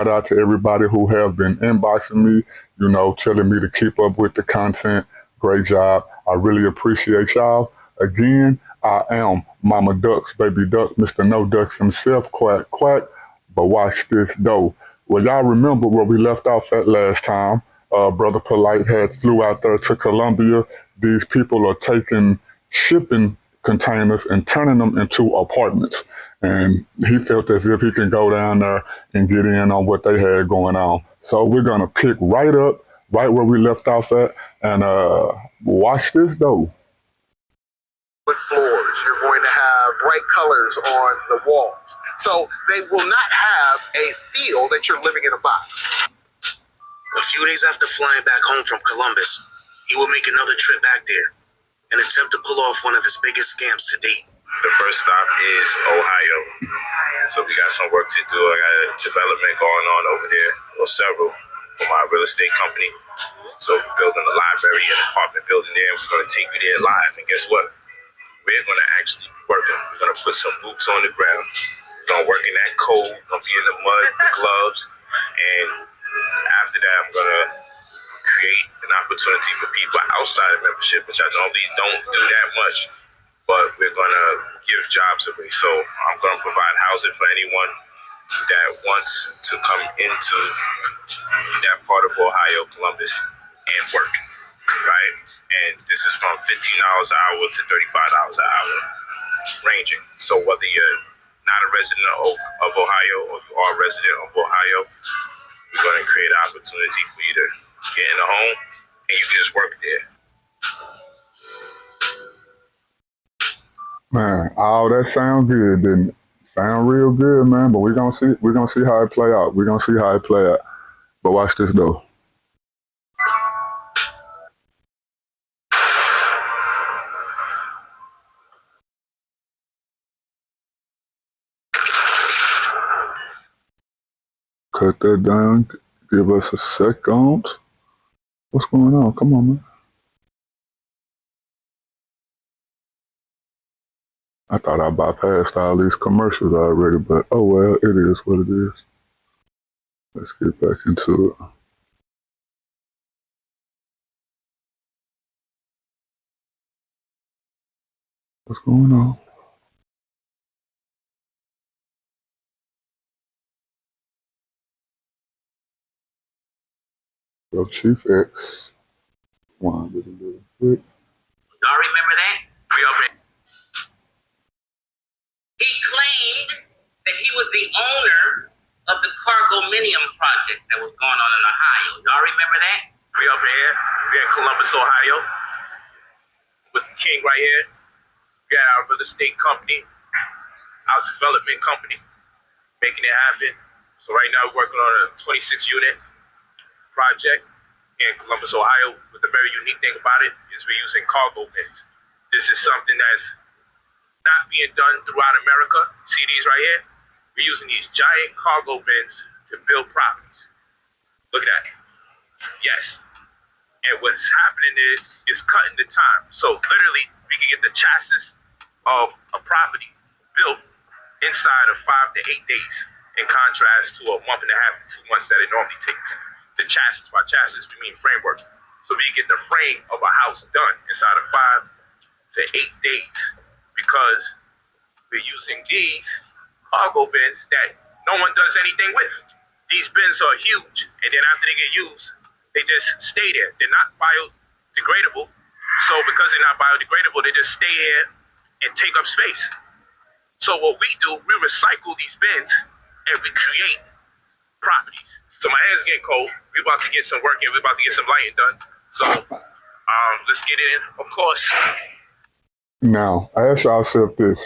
Shout out to everybody who have been inboxing me, telling me to keep up with the content. Great job. I really appreciate y'all. Again, I am Mama Ducks, Baby Duck, Mr. No Ducks himself, quack, quack. But watch this though. Well, y'all remember where we left off at last time. Brother Polite had flew out there to Colombia. These people are taking shipping containers and turning them into apartments. And he felt as if he can go down there and get in on what they had going on. So we're gonna pick right up, right where we left off at, and watch this though. Wood floors. You're going to have bright colors on the walls. So they will not have a feel that you're living in a box. A few days after flying back home from Columbus, he will make another trip back there and attempt to pull off one of his biggest scams to date. The first stop is Ohio. So we got some work to do. I got a development going on over there, or several, for my real estate company. So we're building a library and apartment building there. We're going to take you there live. And guess what? We're going to actually be working. We're going to put some boots on the ground. We're going to work in that cold. We're going to be in the mud, the gloves. And after that, I'm going to create an opportunity for people outside of membership, which I normally don't do that much. But we're going to give jobs away. So I'm going to provide housing for anyone that wants to come into that part of Ohio, Columbus, and work, right? And this is from $15 an hour to $35 an hour, ranging. So whether you're not a resident of Ohio or you are a resident of Ohio, we're going to create an opportunity for you to get in a home and you can just work there. Man, all that sound good, didn't it? Sound real good, man. But we're gonna see how it play out. We're gonna see how it play out. But watch this though. Cut that down. Give us a second. What's going on? Come on, man. I thought I bypassed all these commercials already, but oh well, it is what it is. Let's get back into it. What's going on? Yo, Chief X. One, quick. Y'all remember that? He claimed that he was the owner of the Cargominium projects that was going on in Ohio. Y'all remember that? We up here. We're in Columbus, Ohio, with the king right here. We got our real estate company, our development company, making it happen. So right now we're working on a 26-unit project in Columbus, Ohio. But the very unique thing about it is we're using cargo bins. This is something that's not being done throughout America. See these right here? We're using these giant cargo bins to build properties. Look at that. Yes. And what's happening is it's cutting the time. So literally, we can get the chassis of a property built inside of 5 to 8 days, in contrast to a month and a half to 2 months that it normally takes. The chassis, by chassis, we mean framework. So we get the frame of a house done inside of 5 to 8 days because we're using these cargo bins that no one does anything with. These bins are huge, and then after they get used, they just stay there. They're not biodegradable. So because they're not biodegradable, they just stay here and take up space. So what we do, we recycle these bins and we create properties. So my hands getting cold. We're about to get some work in. We're about to get some lighting done. So let's get it in, of course. Now, ask yourself this.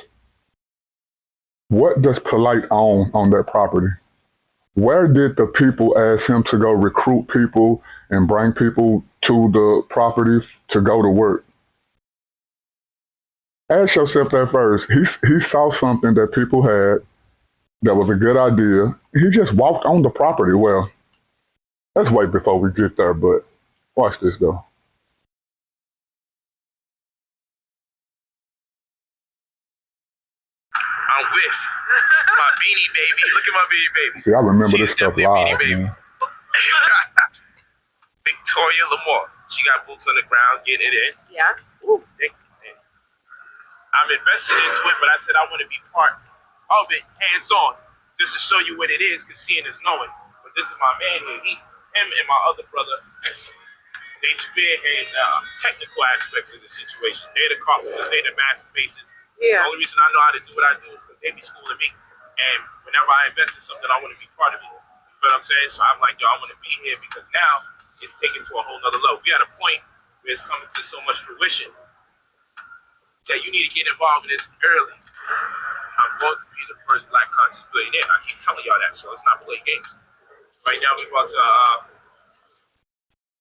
What does Polite own on that property? Where did the people ask him to go recruit people and bring people to the property to go to work? Ask yourself that first. He saw something that people had that was a good idea. He just walked on the property. Well, let's wait before we get there, but watch this though. I'm with my Beanie Baby. Look at my Beanie Baby. See, I remember She this is stuff definitely a live, Beanie Baby. man. Victoria Lamar. She got boots on the ground, getting it in. Yeah. Ooh, I'm invested into it, but I said I want to be part of it, hands on, just to show you what it is, because seeing is knowing. But this is my man here. Him and my other brother, they spearhead technical aspects of the situation. They're the carpenters, they're the master masons. Yeah. The only reason I know how to do what I do is because they be schooling me. And whenever I invest in something, I want to be part of it. You feel what I'm saying? So I'm like, yo, I want to be here because now it's taken to a whole nother level. We at a point where it's coming to so much fruition that you need to get involved in this early. I'm going to be the first black conscious billionaire. I keep telling y'all that, so let's not play games. Right now, we're about to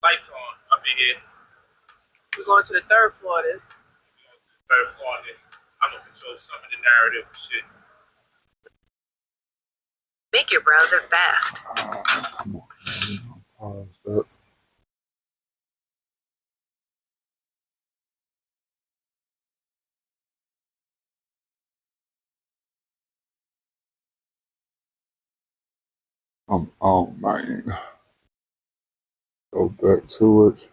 lights on up in here. We're going to the third floor of this. We're going to the third floor of this. I'm going to control some of the narrative and shit. Make your browser fast. Come on, pause that. Oh man. Go back to it.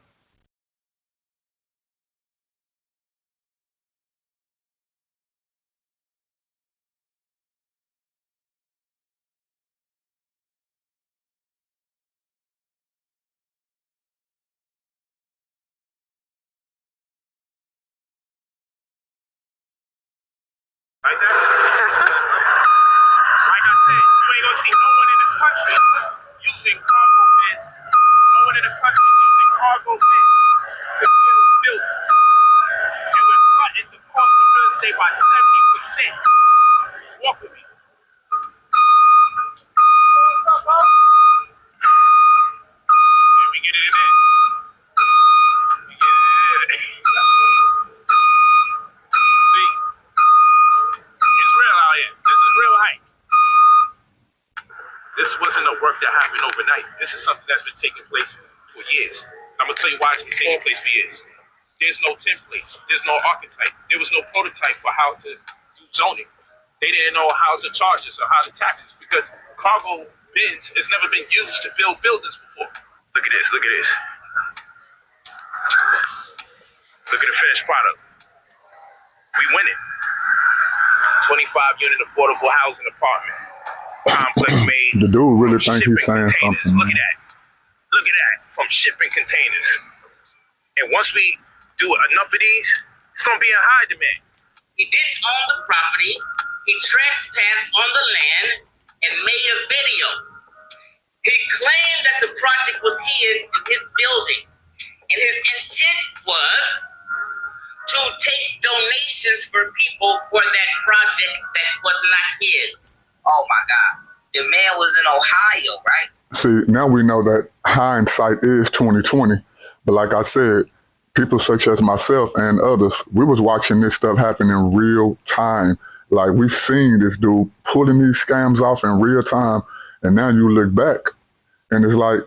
Like that? Like I said, you ain't gonna see no one in the country using cargo bins. No one in the country using cargo bins to build buildings. And we're cutting the cost of real estate by 70%. Walk with me. And we get it in there. We get it in there. See? It's real out here. This is real hype. This wasn't a work that happened overnight. This is something that's been taking place for years. I'm going to tell you why it's been taking place for years. There's no template. There's no archetype. There was no prototype for how to do zoning. They didn't know how to charge us or how to tax us because cargo bins has never been used to build buildings before. Look at this. Look at this. Look at the finished product. We win it. 25-unit affordable housing apartment complex made. The dude really from think he's saying shipping something. containers. Look Man. at that. Look at that. From shipping containers. And once we do enough of these, it's going to be in high demand. He didn't own the property. He trespassed on the land and made a video. He claimed that the project was his in his building. And his intent was to take donations for people for that project that was not his. Oh my God. The man was in Ohio, right? See, now we know that hindsight is 2020. But like I said, people such as myself and others, we was watching this stuff happen in real time. Like we've seen this dude pulling these scams off in real time. And now you look back and it's like,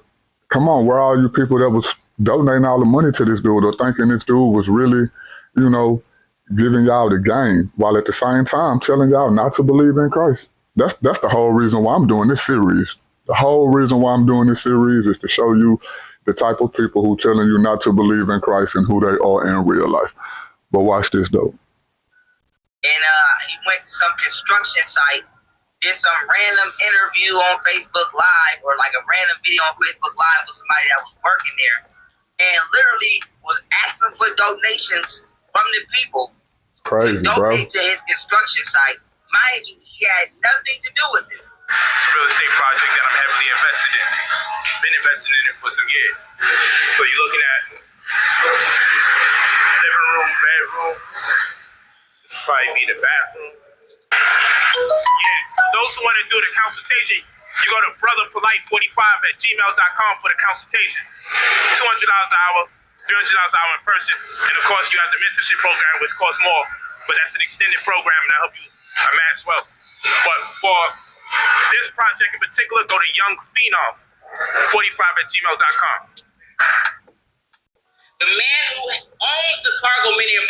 come on, where are all you people that was donating all the money to this dude or thinking this dude was really, you know, giving y'all the game while at the same time telling y'all not to believe in Christ? That's the whole reason why I'm doing this series. The whole reason why I'm doing this series is to show you the type of people who telling you not to believe in Christ and who they are in real life. But watch this though. And he went to some construction site, did some random interview on Facebook Live or like a random video on Facebook Live with somebody that was working there and literally was asking for donations from the people Crazy, to donate bro. to his construction site. Mind you, he had nothing to do with this. It's a real estate project that I'm heavily invested in. Been invested in it for some years. So you're looking at living room, bedroom. This will probably be the bathroom. Yeah. So those who want to do the consultation, you go to brotherpolite45@gmail.com for the consultations. $200 an hour, $300 an hour in person. And of course, you have the mentorship program, which costs more, but that's an extended program and that'll help you amass wealth. But for this project in particular, go to youngphenom45@gmail.com. The man who owns the Cargo Minium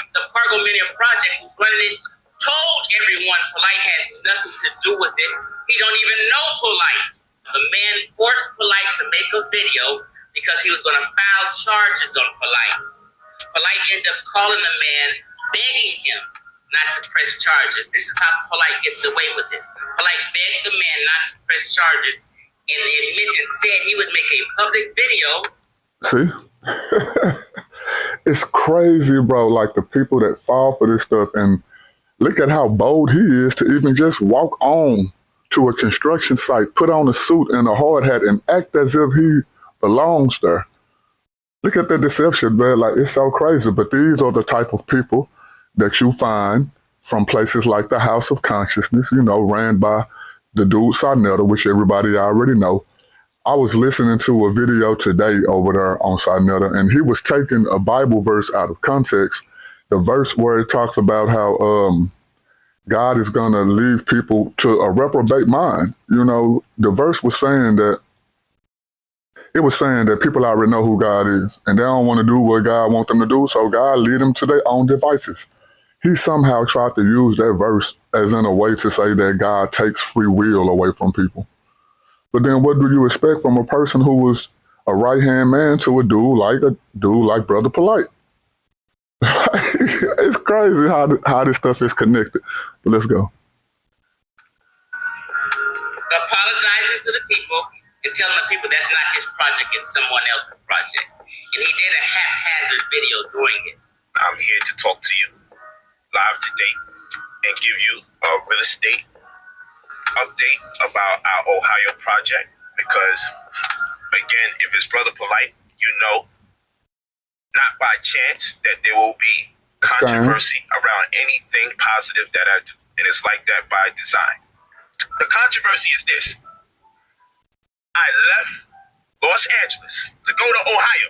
project, who's running it told everyone Polite has nothing to do with it. He don't even know Polite. The man forced Polite to make a video because he was going to file charges on Polite. Polite ended up calling the man, begging him not to press charges. This is how Polite gets away with it. Polite begged the man not to press charges and admitted and said he would make a public video. See? It's crazy, bro. Like the people that fall for this stuff, and look at how bold he is to even just walk on to a construction site, put on a suit and a hard hat, and act as if he belongs there. Look at the deception, man. Like, it's so crazy. But these are the type of people that you find from places like the House of Consciousness, you know, ran by the dude Sarnetta, which everybody already know. I was listening to a video today over there on Sarnetta, and he was taking a Bible verse out of context. The verse where it talks about how God is going to leave people to a reprobate mind. You know, the verse was saying that people already know who God is, and they don't want to do what God wants them to do, so God lead them to their own devices. He somehow tried to use that verse as in a way to say that God takes free will away from people. But then what do you expect from a person who was a right-hand man to a dude like Brother Polite? It's crazy how this stuff is connected. But let's go. Apologizing to the people and telling the people that's not his project, it's someone else's project. And he did a haphazard video doing it. I'm here to talk to you live today and give you a real estate update about our Ohio project, because again, if it's Brother Polite, you know, not by chance that there will be controversy around anything positive that I do, and it's like that by design. The controversy is this: I left Los Angeles to go to Ohio.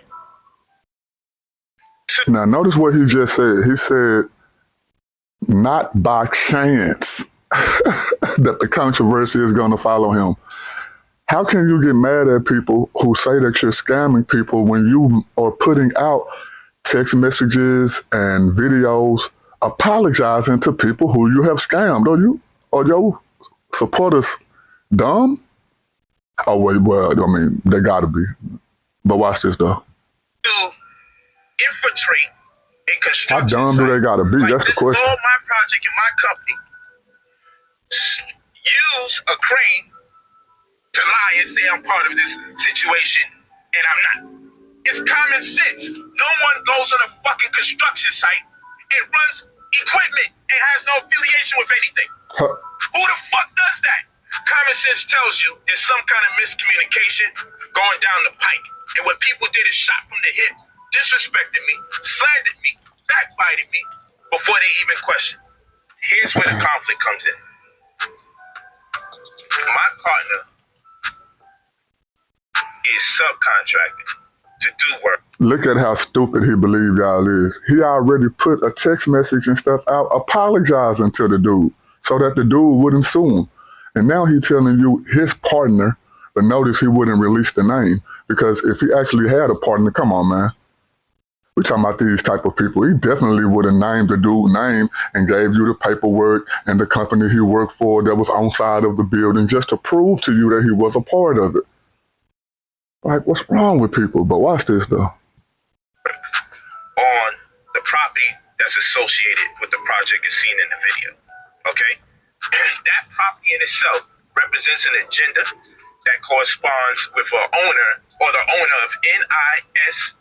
Now notice what he just said. He said, not by chance that the controversy is going to follow him. How can you get mad at people who say that you're scamming people when you are putting out text messages and videos apologizing to people who you have scammed? Are your supporters dumb? Oh, wait, well, I mean, they gotta be. But watch this, though. To infiltrate a construction How dumb do they gotta be? Like, that's the question. This is all my project in my company. Use a crane to lie and say I'm part of this situation, and I'm not. It's common sense. No one goes on a fucking construction site and runs equipment and has no affiliation with anything. Who the fuck does that? Common sense tells you there's some kind of miscommunication going down the pike. And what people did is shot from the hip, disrespected me, slandered me, backbited me before they even questioned. Here's where the conflict comes in. My partner is subcontracted to do work. Look at how stupid he believed y'all is. He already put a text message and stuff out apologizing to the dude so that the dude wouldn't sue him. And now he's telling you his partner, but notice he wouldn't release the name, because if he actually had a partner, come on, man. We're talking about these type of people. He definitely would have named the dude's name and gave you the paperwork and the company he worked for that was on side of the building just to prove to you that he was a part of it. Like, what's wrong with people? But watch this, though. On the property that's associated with the project is seen in the video, okay? That property in itself represents an agenda that corresponds with an owner or the owner of NISRE,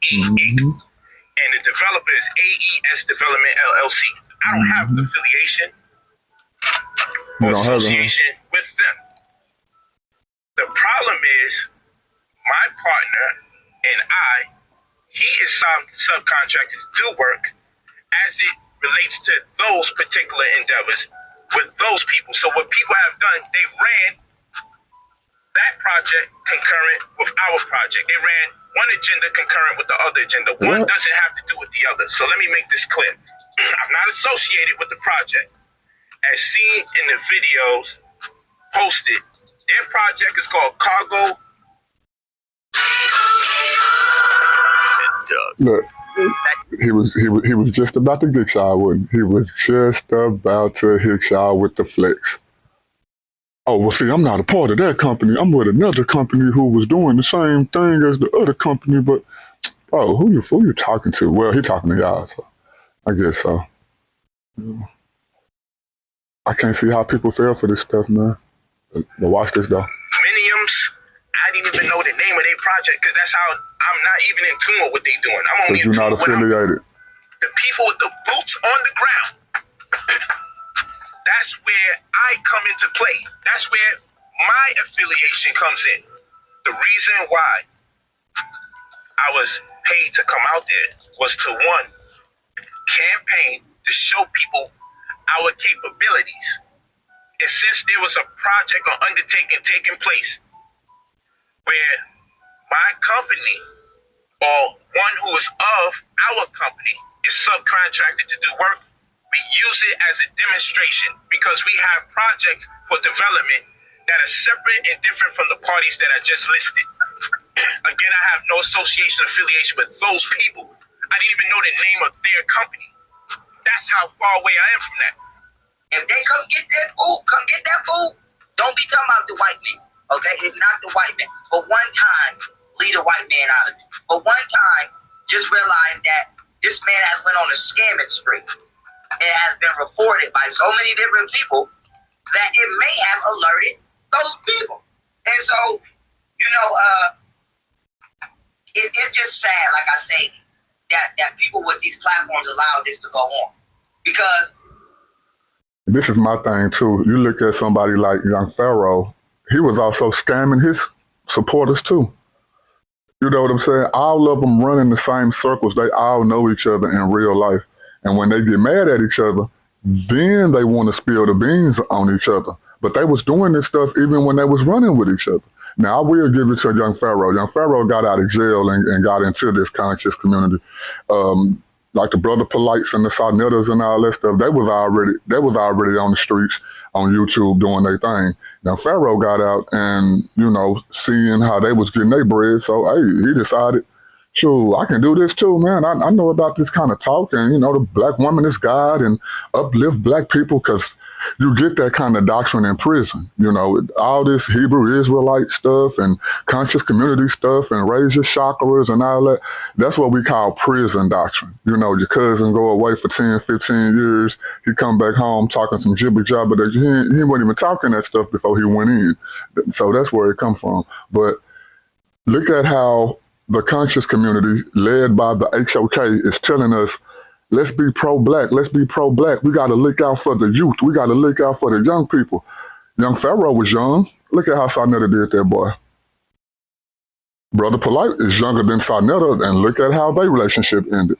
and the developer is AES Development LLC. I don't have affiliation or association with them. The problem is my partner and he is subcontracted to do work as it relates to those particular endeavors with those people. So what people have done, they ran that project concurrent with our project. They ran one agenda concurrent with the other agenda. One doesn't have to do with the other. So let me make this clear. I'm not associated with the project. As seen in the videos posted, their project is called Cargo. Look, he was just about to get y'all, wasn't he? He was just about to hit y'all with the flex. Oh, well, see, I'm not a part of that company. I'm with another company who was doing the same thing as the other company, but, oh, who you talking to? Well, he talking to y'all, so I guess so. Yeah. I can't see how people fell for this stuff, man. But watch this, though. Miniums, I didn't even know the name of their project because that's how I'm not even in tune with what they're doing. I'm only in You're tune not with affiliated. the people with the boots on the ground. That's where I come into play. That's where my affiliation comes in. The reason why I was paid to come out there was to, one, campaign to show people our capabilities. And since there was a project or undertaking taking place where my company or one who is of our company is subcontracted to do work, we use it as a demonstration because we have projects for development that are separate and different from the parties that I just listed. Again, I have no association affiliation with those people. I didn't even know the name of their company. That's how far away I am from that. If they come get that food, don't be talking about the white man, okay? It's not the white man. But one time, leave the white man out of it. But one time, just realize that this man has went on a scamming spree. It has been reported by so many different people that it may have alerted those people. And so, it's just sad, like I say, that people with these platforms allow this to go on. Because this is my thing, too. You look at somebody like Young Pharaoh, he was also scamming his supporters, too. You know what I'm saying? All of them run in the same circles. They all know each other in real life. And when they get mad at each other, then they want to spill the beans on each other. But they was doing this stuff even when they was running with each other. Now, I will give it to Young Pharaoh. Young Pharaoh got out of jail and got into this conscious community. Like the Brother Polites and the Sarnettas and all that stuff, they was already on the streets on YouTube doing their thing. Now Pharaoh got out and, seeing how they was getting their bread, so hey, he decided, sure, I can do this too, man. I know about this kind of talk, and the black woman is God and uplift black people, because you get that kind of doctrine in prison. All this Hebrew Israelite stuff and conscious community stuff and raise your chakras and all that. That's what we call prison doctrine. Your cousin go away for 10, 15 years. He come back home talking some jibber jabber that he wasn't even talking that stuff before he went in. So that's where it come from. But look at how the conscious community led by the HOK is telling us, let's be pro-black. Let's be pro-black. We got to look out for the youth. We got to look out for the young people. Young Pharaoh was young. Look at how Sarnetta did that, boy. Brother Polite is younger than Sarnetta, and look at how their relationship ended.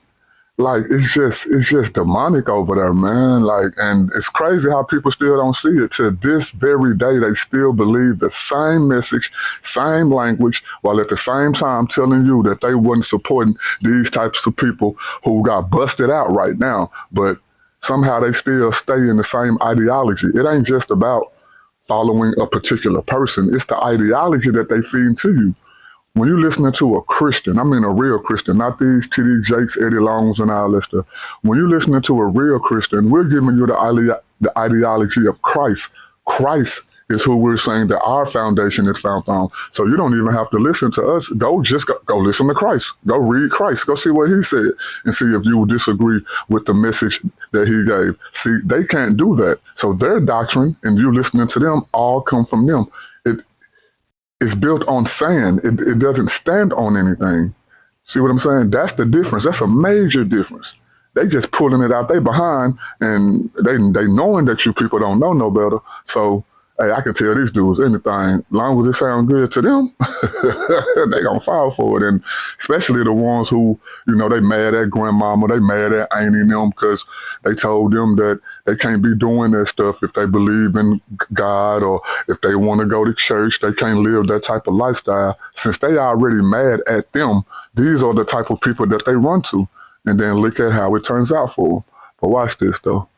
Like, it's just demonic over there, man. Like, and it's crazy how people still don't see it. To this very day, they still believe the same message, same language, while at the same time telling you that they wasn't supporting these types of people who got busted out right now. But somehow they still stay in the same ideology. It ain't just about following a particular person. It's the ideology that they feed to you. When you're listening to a Christian, I mean a real Christian, not these T.D. Jakes, Eddie Longs, and all that stuff. When you're listening to a real Christian, we're giving you the ideology of Christ. Christ is who we're saying that our foundation is found on. So you don't even have to listen to us. Go listen to Christ. Go read Christ. Go see what he said and see if you disagree with the message that he gave. See, they can't do that. So their doctrine and you listening to them all come from them. It's built on sand. It doesn't stand on anything. See what I'm saying? That's the difference. That's a major difference. They just pulling it out they behind, and they knowing that you people don't know no better. So, hey, I can tell these dudes anything. As long as it sounds good to them, they gonna fall for it. And especially the ones who, they mad at grandmama, they mad at auntie and them because they told them that they can't be doing that stuff if they believe in God, or if they want to go to church, they can't live that type of lifestyle. Since they already mad at them, these are the type of people that they run to. And then look at how it turns out for them. But watch this, though.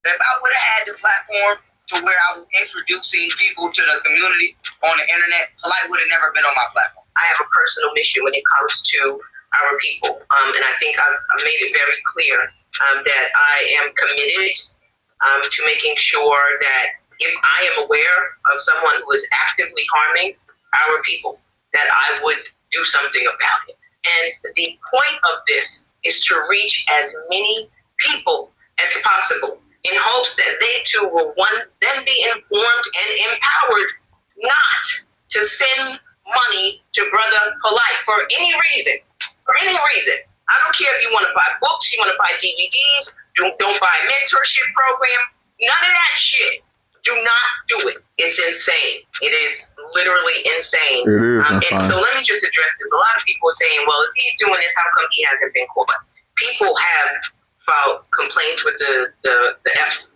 If I would have had the platform to where I was introducing people to the community on the internet, Polite would have never been on my platform. I have a personal mission when it comes to our people. And I think I've made it very clear that I am committed to making sure that if I am aware of someone who is actively harming our people, that I would do something about it. And the point of this is to reach as many people as possible in hopes that they too will then be informed and empowered not to send money to Brother Polite for any reason. For any reason. I don't care if you want to buy books, you want to buy DVDs, don't buy a mentorship program. None of that shit. Do not do it. It's insane. It is literally insane. It is insane. And so let me just address this. A lot of people are saying, well, if he's doing this, how come he hasn't been caught? People have filed complaints with the F.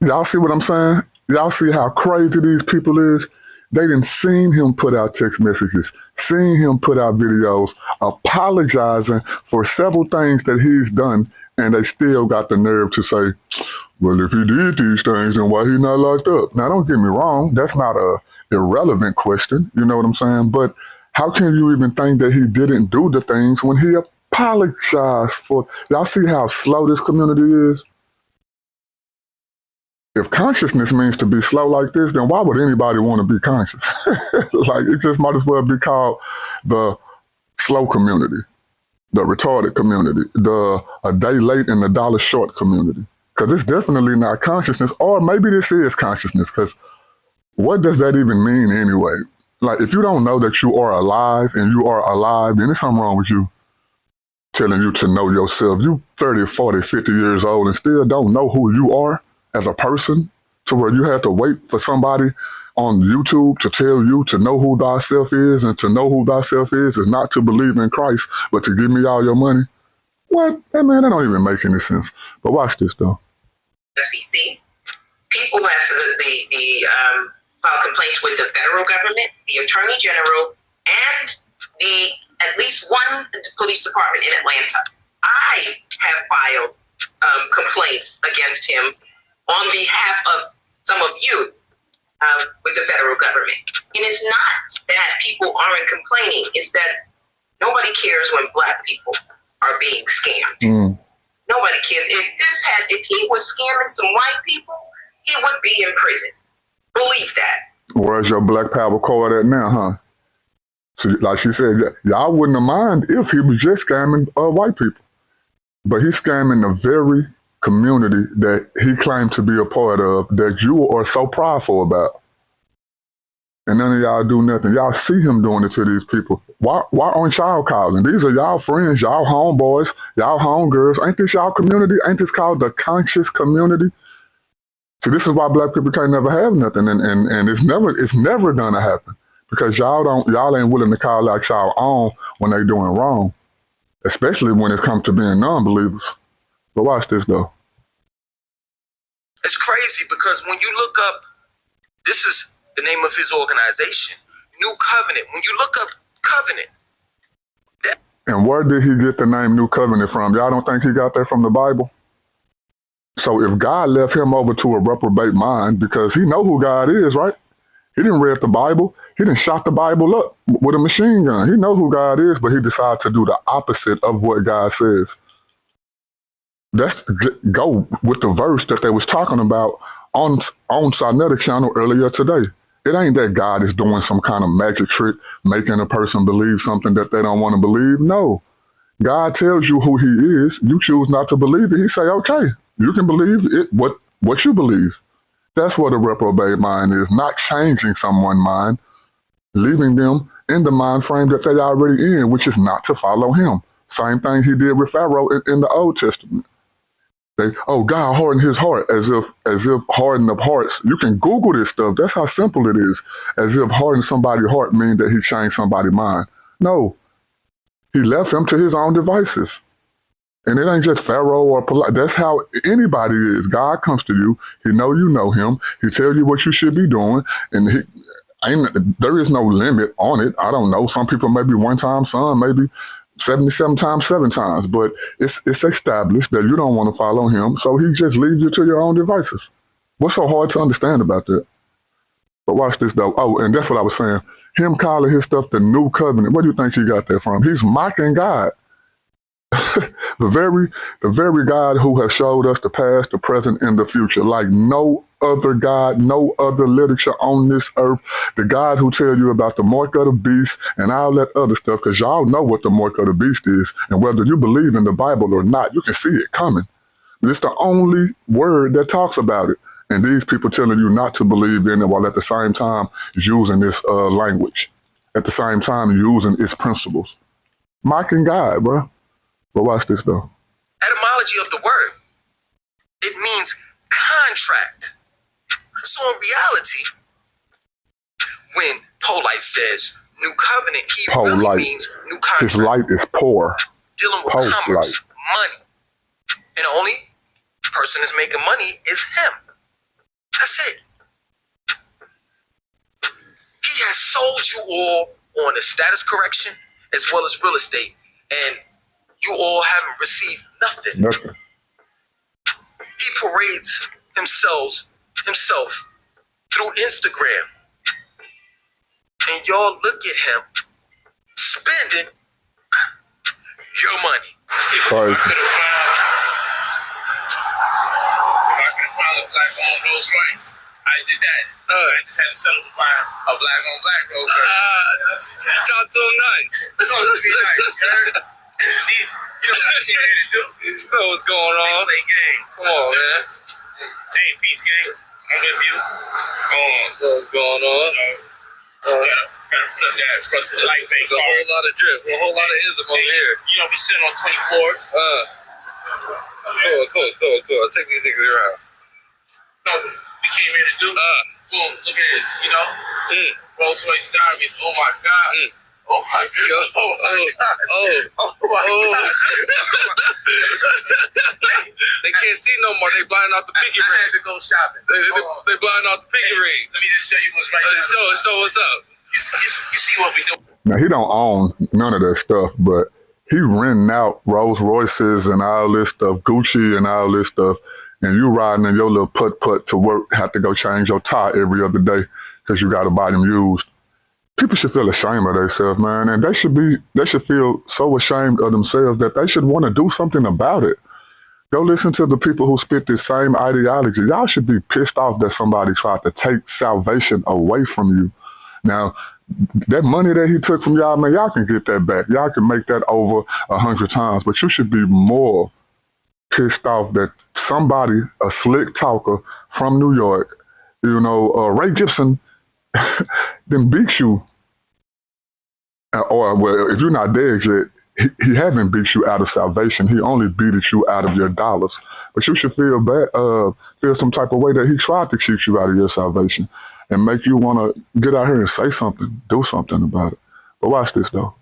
Y'all see what I'm saying? Y'all see how crazy these people is? They didn't seen him put out text messages, seen him put out videos, apologizing for several things that he's done, and they still got the nerve to say, well, if he did these things, then why he not locked up? Now, don't get me wrong. That's not a irrelevant question. You know what I'm saying? But how can you even think that he didn't do the things when he apologized for? Y'all see how slow this community is? If consciousness means to be slow like this, then why would anybody want to be conscious? Like, it just might as well be called the slow community, the retarded community, the a day late and a dollar short community. Because it's definitely not consciousness, or maybe this is consciousness, because what does that even mean anyway? Like, if you don't know that you are alive and you are alive, then there's something wrong with you telling you to know yourself. You 30, 40, 50 years old and still don't know who you are as a person, to where you have to wait for somebody on YouTube to tell you to know who thyself is, and to know who thyself is not to believe in Christ, but to give me all your money. What? Hey, man, that don't even make any sense. But watch this, though. FCC, people have filed complaints with the federal government, the Attorney General, and at least one police department in Atlanta. I have filed complaints against him on behalf of some of you with the federal government. And it's not that people aren't complaining, it's that nobody cares when Black people are being scammed. Nobody cares. If he was scamming some white people, he would be in prison. Believe that. Where's your Black Power card at now, huh? So, like she said, y'all wouldn't have mind if he was just scamming white people. But he's scamming the very community that he claimed to be a part of, that you are so prideful about. And none of y'all do nothing. Y'all see him doing it to these people. Why aren't y'all calling? These are y'all friends, y'all homeboys, y'all homegirls. Ain't this y'all community? Ain't this called the conscious community? See, this is why Black people can't never have nothing, and it's never gonna happen, because y'all ain't willing to call out y'all own when they doing wrong, especially when it comes to being non-believers. But watch this though. It's crazy because when you look up, this is the name of his organization, New Covenant. When you look up Covenant. And where did he get the name New Covenant from? Y'all don't think he got that from the Bible? So if God left him over to a reprobate mind, because he know who God is, right? He didn't read the Bible. He didn't shot the Bible up with a machine gun. He know who God is, but he decided to do the opposite of what God says. Let's go with the verse that they was talking about on Sarnetta channel earlier today. It ain't that God is doing some kind of magic trick, making a person believe something that they don't want to believe. No. God tells you who he is. You choose not to believe it. He say, okay, you can believe it, what you believe. That's what a reprobate mind is, not changing someone's mind, leaving them in the mind frame that they already in, which is not to follow him. Same thing he did with Pharaoh in the Old Testament. God hardened his heart, as if harden of hearts. You can Google this stuff. That's how simple it is. As if harden somebody's heart means that he changed somebody's mind. No, he left him to his own devices. And it ain't just Pharaoh or Polite. That's how anybody is. God comes to you. He know you know him. He tells you what you should be doing. And there is no limit on it. I don't know. Some people maybe one time, some maybe 77 times, 7 times. But it's established that you don't want to follow him. So he just leaves you to your own devices. What's so hard to understand about that? But watch this, though. Oh, and that's what I was saying. Him calling his stuff the new covenant. Where do you think he got that from? He's mocking God. the very God who has showed us the past, the present, and the future, like no other God, no other literature on this earth. The God who tells you about the mark of the beast and all that other stuff, because y'all know what the mark of the beast is, and whether you believe in the Bible or not, you can see it coming. But it's the only word that talks about it. And these people telling you not to believe in it while at the same time using this language. At the same time using its principles. Mocking God, bro. But watch this, though. Etymology of the word. It means contract. So in reality, when Polite says new covenant, he really means new contract. His light is poor. Dealing with commerce, money. And the only person that's making money is him. That's it. He has sold you all on a status correction as well as real estate. And you all haven't received nothing. Nothing. He parades himself through Instagram. And y'all look at him spending your money. If I could have found a black-owned Rolls Royce, I did that. I just had to settle for buying a black-owned black Rolls Royce. Talk to him nice. It's supposed to be nice, you heard? You know what I'm here to do? You know what's going on. Play games. Come on, man. Hey, peace gang. I'm with you. What's going on? Gotta put up that light bank. There's a whole lot of drip, a whole lot of ism over here. You know, we sitting on 24s. Cool. I'll take these niggas around. You know, we came here to do. Boom, look at this, you know? Rolls Royce Diaries, oh my God. Oh my God. Oh my God. Oh my God. They can't see no more. They blind off the pinky ring. I had to go shopping. They blind off the pinky ring. Let me just show you what's right now. Show what's up. You see what we do. Now, he don't own none of that stuff, but he renting out Rolls Royces and all this stuff, Gucci and all this stuff, and you riding in your little putt-putt to work, have to go change your tire every other day because you got to buy them used. People should feel ashamed of themselves, man, and they should feel so ashamed of themselves that they should want to do something about it. Go listen to the people who spit this same ideology. Y'all should be pissed off that somebody tried to take salvation away from you. Now, that money that he took from y'all, man, y'all can get that back. Y'all can make that over 100 times, but you should be more pissed off that somebody, a slick talker from New York, you know, Ray Gibson, then beat you. Or, well, if you're not dead yet, he haven't beat you out of salvation. He only beated you out of your dollars. But you should feel bad, feel some type of way that he tried to cheat you out of your salvation and make you want to get out here and say something, do something about it. But watch this, though.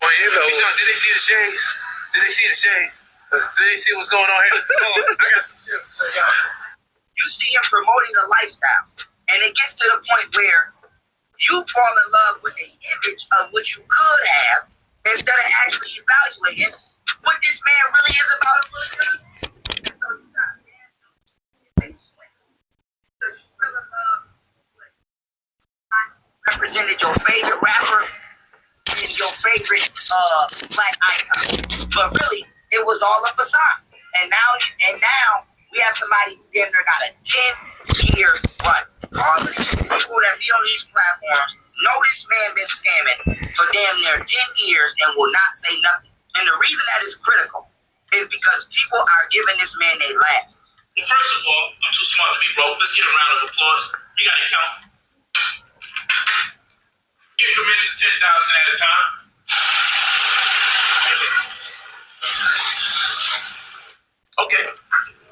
Well, you know, did they see the shades? Did they see the shades? Did they see what's going on here? Hold on, I got some shit to show y'all. You see him promoting a lifestyle, and it gets to the point where you fall in love with the image of what you could have instead of actually evaluating what this man really is about. Represented your favorite rapper and your favorite black icon, but really it was all a facade. And now we have somebody who damn near got a 10-year run. All of these people that be on these platforms know this man been scamming for damn near 10 years and will not say nothing. And the reason that is critical is because people are giving this man a last. Well, first of all, I'm too smart to be broke. Let's get a round of applause. You got to count. Increments of 10,000 at a time. Okay.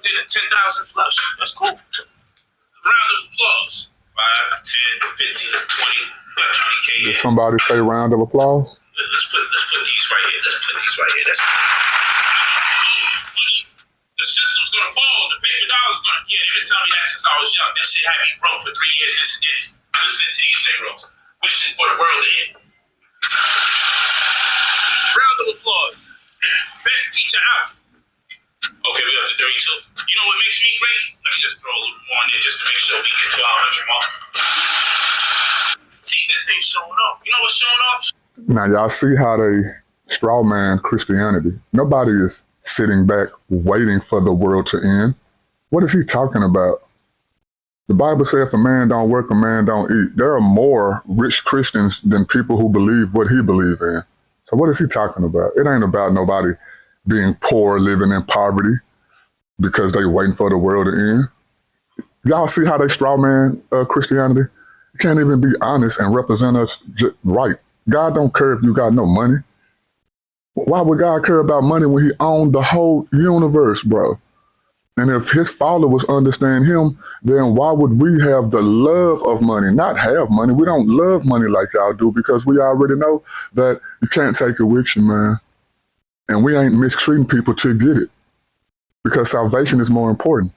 Did a 10,000 flush. That's cool. Round of applause. 5, 10, 15, 20, 20K. Did somebody say round of applause? Let's put these right here. That's the system's gonna fall. The paper dollar's gonna. Yeah, they've been telling me that since I was young. That shit had me broke for 3 years. Listening to these Negroes. Wishing for the world to end. Round of applause. Best teacher out. Okay, we up to 32. You know what makes me great? Let me just throw a little more in there just to make sure we get to our 100 mark. See, this ain't showing up. You know what's showing off? Now, y'all see how they straw man Christianity. Nobody is sitting back waiting for the world to end. What is he talking about? The Bible says if a man don't work, a man don't eat. There are more rich Christians than people who believe what he believes in. So what is he talking about? It ain't about nobody being poor, living in poverty because they waiting for the world to end. Y'all see how they straw man Christianity? You can't even be honest and represent us right. God don't care if you got no money. Why would God care about money when he owned the whole universe, bro? And if his followers understand him, then why would we have the love of money, not have money? We don't love money like y'all do because we already know that you can't take it with you, man. And we ain't mistreating people to get it because salvation is more important.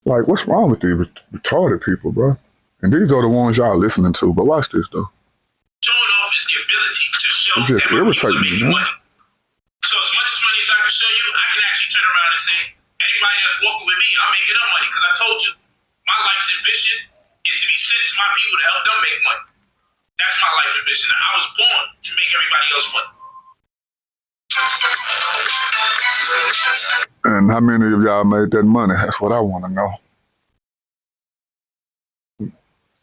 Like, what's wrong with these retarded people, bro? And these are the ones y'all listening to. But watch this, though. Showing off is the ability to show It just that my people irritates are me, making man. money. So as much as money as I can show you, I can actually turn around and say, anybody that's walking with me, I'm making up money. Because I told you, my life's ambition is to be sent to my people to help them make money. That's my life ambition. I was born to make everybody else money. And how many of y'all made that money? That's what I want to know.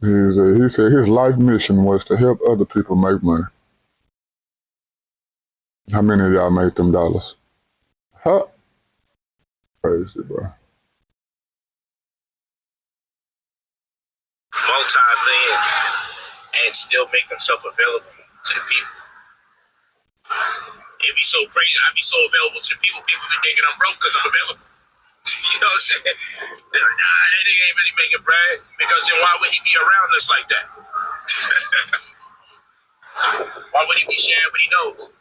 He said his life mission was to help other people make money. How many of y'all made them dollars? Huh? Crazy, bro. Multi-millions and still make themselves available to the people. It'd be so crazy. I'd be so available to the people. People be thinking I'm broke because I'm available. You know what I'm saying? Nah, that nigga ain't really making bread because then why would he be around us like that? Why would he be sharing what he knows?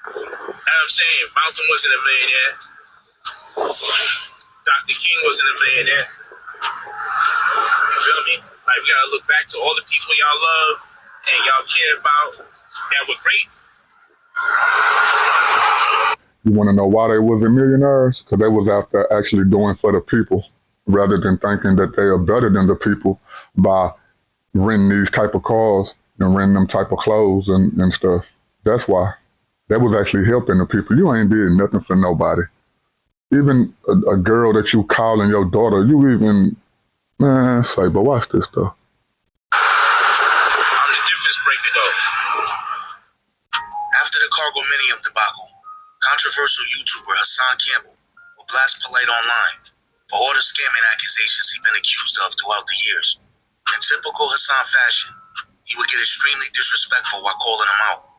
You know what I'm saying? Mountain wasn't a millionaire. Dr. King wasn't a millionaire. You feel me? Like, we gotta look back to all the people y'all love and y'all care about that were great. You want to know why they wasn't millionaires? Because they was out there actually doing for the people rather than thinking that they are better than the people by renting these type of cars and renting them type of clothes and stuff. That's why. That was actually helping the people. You ain't did nothing for nobody. Even a girl that you calling your daughter, you even, man, say, but watch this though. I'm the difference breaker though. After the Cargominium debacle, controversial YouTuber Hassan Campbell will blast Polite online for all the scamming accusations he's been accused of throughout the years. In typical Hassan fashion, he would get extremely disrespectful while calling him out.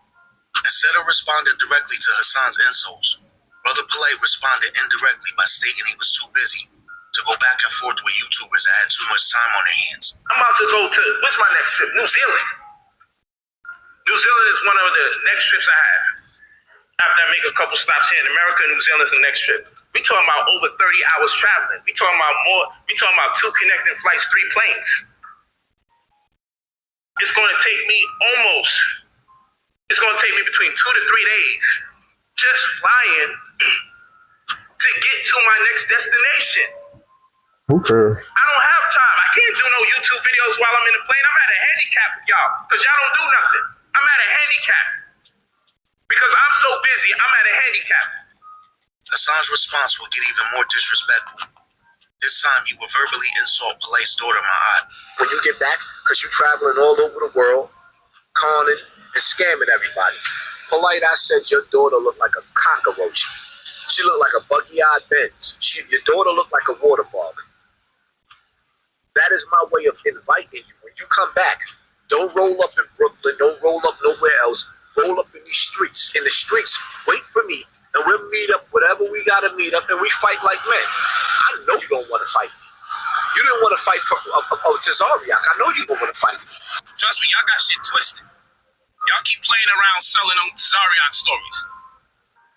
Instead of responding directly to Hassan's insults, Brother Polite responded indirectly by stating he was too busy to go back and forth with YouTubers that had too much time on their hands. I'm about to go to, what's my next trip? New Zealand. New Zealand is one of the next trips I have. After I make a couple stops here in America, New Zealand's the next trip. We talking about over 30 hours traveling. We talking about 2 connecting flights, 3 planes. It's going to take me between 2 to 3 days just flying to get to my next destination. Who cares? I don't have time. I can't do no YouTube videos while I'm in the plane. I'm at a handicap with y'all because y'all don't do nothing. I'm at a handicap because I'm so busy. I'm at a handicap. Hassan's response will get even more disrespectful. This time he will verbally insult Polite's daughter, Ma'at. When you get back, because you're traveling all over the world, conning and scamming everybody. Polite, I said your daughter looked like a cockroach. She looked like a buggy-eyed Benz. Your daughter looked like a water bug. That is my way of inviting you. When you come back, don't roll up in Brooklyn. Don't roll up nowhere else. Roll up in these streets. In the streets, wait for me, and we'll meet up whatever we got to meet up, and we fight like men. I know you don't want to fight. You didn't want to fight Tazariak. I know you don't want to fight. Trust me, y'all got shit twisted. Y'all keep playing around selling them Tazariak stories.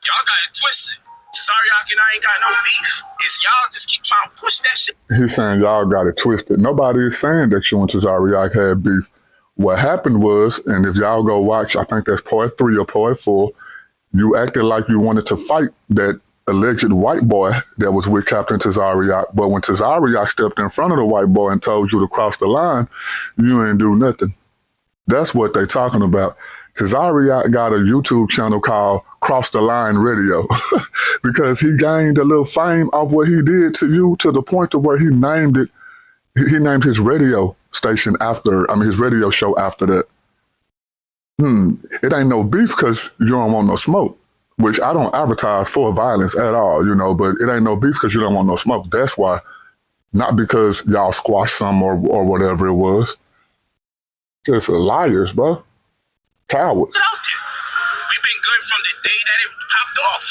Y'all got it twisted. Tazariak and I ain't got no beef. It's y'all just keep trying to push that shit. He's saying y'all got it twisted. Nobody is saying that you and Tazariak had beef. What happened was, and if y'all go watch, I think that's part 3 or part 4, you acted like you wanted to fight that alleged white boy that was with Captain Tazariak. But when Tazariak stepped in front of the white boy and told you to cross the line, you ain't do nothing. That's what they talking about. Tazari got a YouTube channel called Cross the Line Radio because he gained a little fame off what he did to you to the point to where he named it. He named his radio station after, his radio show after that. It ain't no beef because you don't want no smoke, which I don't advertise for violence at all, but it ain't no beef because you don't want no smoke. That's why, not because y'all squashed some or whatever it was. Just liars, bro. Cowards. We've been good from the day that it popped off.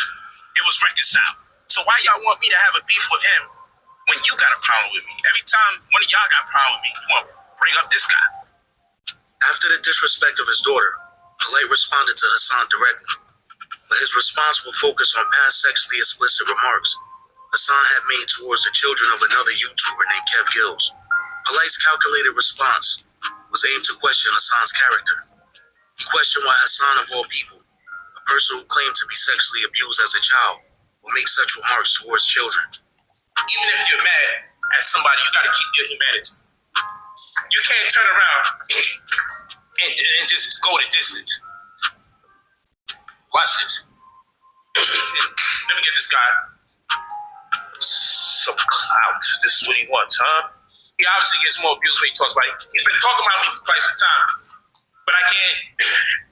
It was reconciled. So why y'all want me to have a beef with him when you got a problem with me? Every time one of y'all got a problem with me, you want to bring up this guy. After the disrespect of his daughter, Polite responded to Hassan directly, but his response will focus on past sexually explicit remarks Hassan had made towards the children of another YouTuber named Kev Gills. Polite's calculated response was aimed to question Hassan's character. He questioned why Hassan, of all people, a person who claimed to be sexually abused as a child, would make such remarks towards children. Even if you're mad at somebody, you got to keep your humanity. You can't turn around and just go the distance. Watch this. Let me get this guy some clout. This is what he wants, huh? He obviously gets more abuse when he talks like, he's been talking about me for quite some time. But I can't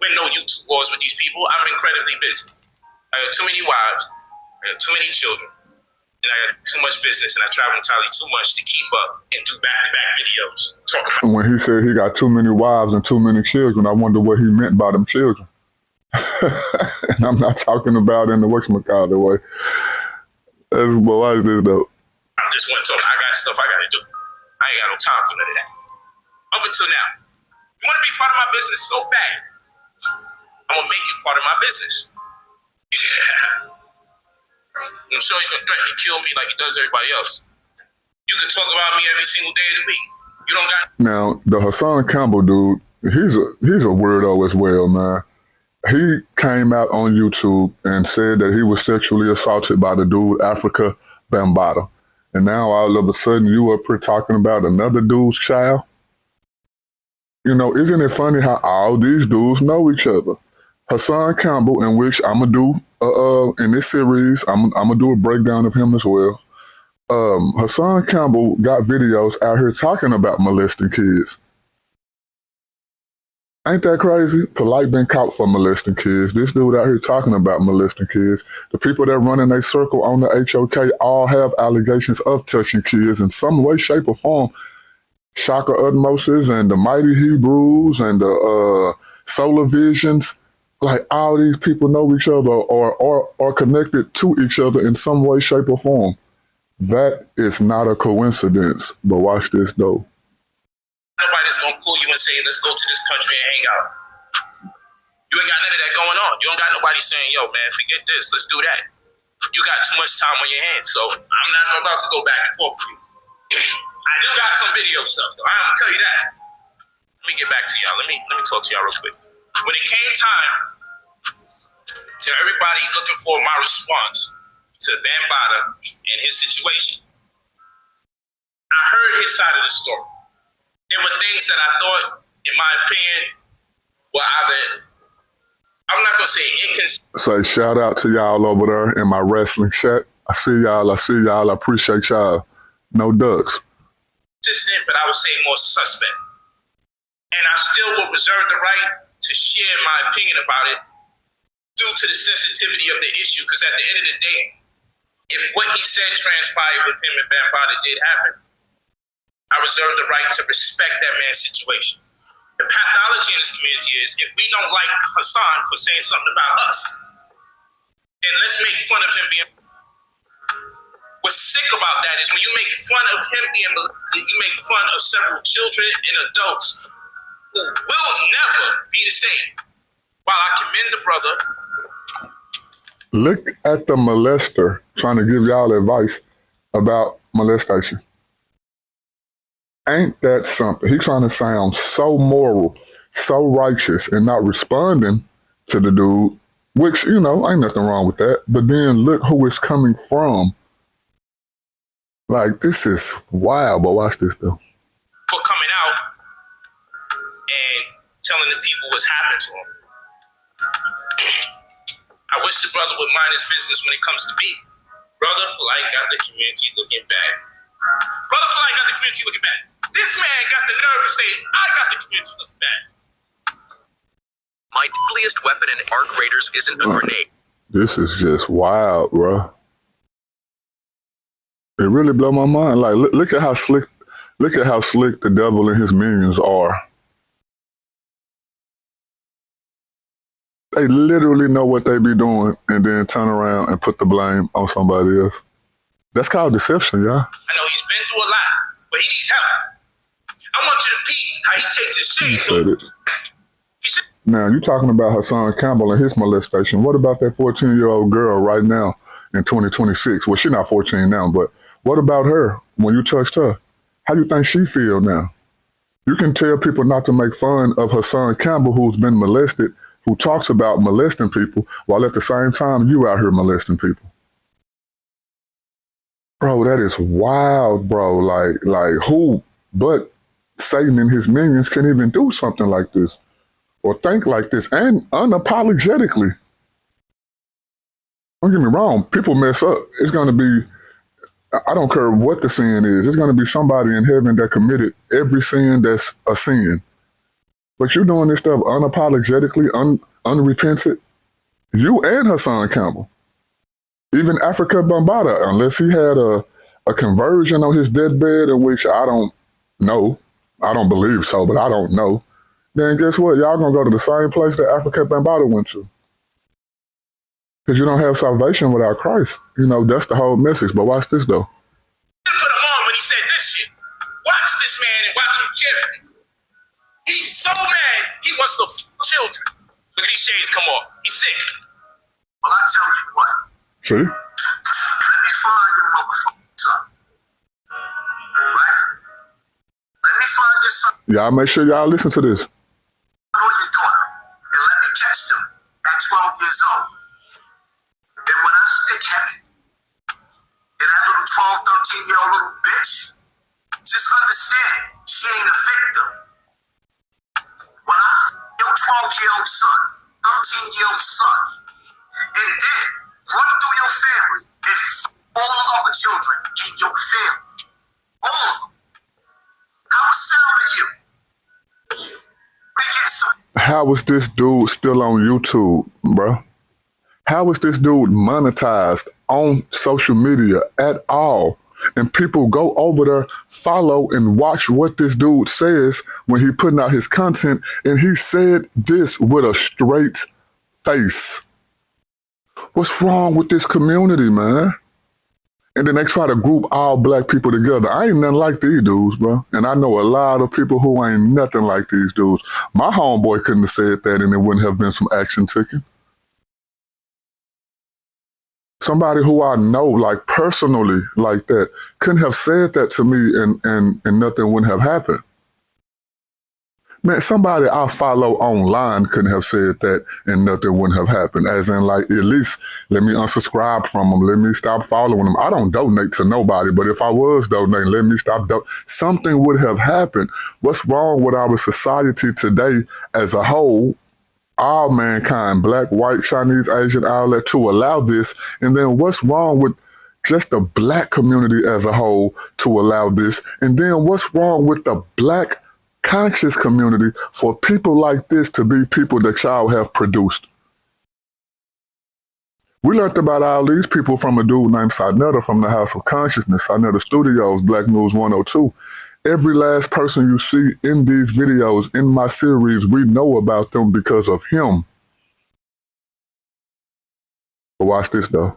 win no YouTube wars with these people. I'm incredibly busy. I got too many wives. I got too many children. And I got too much business. And I travel entirely too much to keep up and do back-to-back videos. When he said he got too many wives and too many children, I wonder what he meant by them children. And I'm not talking about in the whatchamacallit way. That's why is this though? I just want to talk. I got stuff I got to do. I ain't got no time for none of that. Up until now. You want to be part of my business so bad, I'm going to make you part of my business. Yeah. I'm sure he's going to threaten to kill me like he does everybody else. You can talk about me every single day of the week. You don't got... Now, the Hassan Campbell dude, he's a weirdo as well, man. He came out on YouTube and said that he was sexually assaulted by the dude Africa Bambaataa. And now all of a sudden you up here talking about another dude's child? Isn't it funny how all these dudes know each other? Hassan Campbell, in which I'm going to do, in this series, I'm going to do a breakdown of him as well. Hassan Campbell got videos out here talking about molesting kids. Ain't that crazy? Polite been caught for molesting kids. This dude out here talking about molesting kids. The people that run in a circle on the HOK all have allegations of touching kids in some way, shape, or form. Shaka Utmoses and the Mighty Hebrews and the Solar Visions, like all these people know each other or are connected to each other in some way, shape, or form. That is not a coincidence. But watch this though. Nobody's gonna pull you and say, let's go to this country and hang out. You ain't got none of that going on. You don't got nobody saying, yo, man, forget this, let's do that. You got too much time on your hands, so I'm not about to go back and forth with you. I do got some video stuff, though. I'm gonna tell you that. Let me get back to y'all. Let me talk to y'all real quick. When it came time to everybody looking for my response to Bambaataa and his situation, I heard his side of the story. There were things that I thought, in my opinion, were either, I'm not gonna say inconsistent. Say shout out to y'all over there in my wrestling chat. I see y'all. I appreciate y'all. No ducks. But I would say more suspect. And I still will reserve the right to share my opinion about it due to the sensitivity of the issue, because at the end of the day, if what he said transpired with him and Bambaataa did happen, I reserve the right to respect that man's situation. The pathology in this community is if we don't like Hassan for saying something about us, then let's make fun of him being... What's sick about that is when you make fun of him being molested, you make fun of several children and adults who will never be the same. While I commend the brother. Look at the molester trying to give y'all advice about molestation. Ain't that something? He's trying to sound so moral, so righteous, and not responding to the dude, which, ain't nothing wrong with that. But then look who it's coming from. Like, this is wild, but watch this though. For coming out and telling the people what's happened to him. I wish the brother would mind his business when it comes to me. Brother Polite got the community looking bad. Brother Polite got the community looking bad. This man got the nerve to say, I got the community looking bad. My deadliest weapon in Arc Raiders isn't a grenade. This is just wild, bro. It really blew my mind. Like, look at how slick the devil and his minions are. They literally know what they be doing and then turn around and put the blame on somebody else. That's called deception, y'all. I know he's been through a lot, but he needs help. I want you to peep how he takes his shades off. Now, you talking about Hassan Campbell and his molestation. What about that 14-year-old girl right now in 2026? Well, she's not 14 now, but what about her when you touched her? How you think she feel now? You can tell people not to make fun of Hassan Campbell, who's been molested, who talks about molesting people, while at the same time you out here molesting people. Bro, that is wild, bro. Like who but Satan and his minions can even do something like this or think like this and unapologetically. Don't get me wrong, people mess up. It's going to be, I don't care what the sin is, it's going to be somebody in heaven that committed every sin that's a sin. But you're doing this stuff unapologetically, unrepentant. You and Hassan Campbell. Even Africa Bambaataa, unless he had a conversion on his deathbed, in which I don't know. I don't believe so, but I don't know. Then guess what? Y'all gonna go to the same place that Africa Bambaataa went to. Because you don't have salvation without Christ. You know, that's the whole message. But watch this, though. Put him on when he said this shit. Watch this man and watch him carry. He's so mad, he wants to f children. Look at these shades come off. He's sick. Well, I tell you what. See? Let me find your motherfucking son. Right? Let me find your son. Y'all make sure y'all listen to this. Or your daughter. And let me catch them at 12 years old. And when I stick heavy in that little 12, 13-year-old little bitch, just understand, she ain't a victim. When I your 12-year-old son, 13-year-old son, and then run through your family and all the other children in your family. All of them. How it sound to you? We get some. How is this dude still on YouTube, bro? How is this dude monetized on social media at all? And people go over there, follow, and watch what this dude says when he putting out his content. And he said this with a straight face. What's wrong with this community, man? And then they try to group all black people together. I ain't nothing like these dudes, bro. And I know a lot of people who ain't nothing like these dudes. My homeboy couldn't have said that and it wouldn't have been some action taken. Somebody who I know, like personally, like that, couldn't have said that to me and nothing wouldn't have happened. Man, somebody I follow online couldn't have said that and nothing wouldn't have happened. As in, like, at least let me unsubscribe from them. Let me stop following them. I don't donate to nobody, but if I was donating, let me stop. Something would have happened. What's wrong with our society today as a whole? All mankind, black, white, Chinese, Asian, all that, to allow this. And then what's wrong with just the black community as a whole to allow this? And then what's wrong with the black conscious community for people like this to be people that y'all have produced? We learned about all these people from a dude named Sinetta from the House of Consciousness, Sinetta Studios, Black News 102. Every last person you see in these videos, in my series, we know about them because of him. But watch this, though.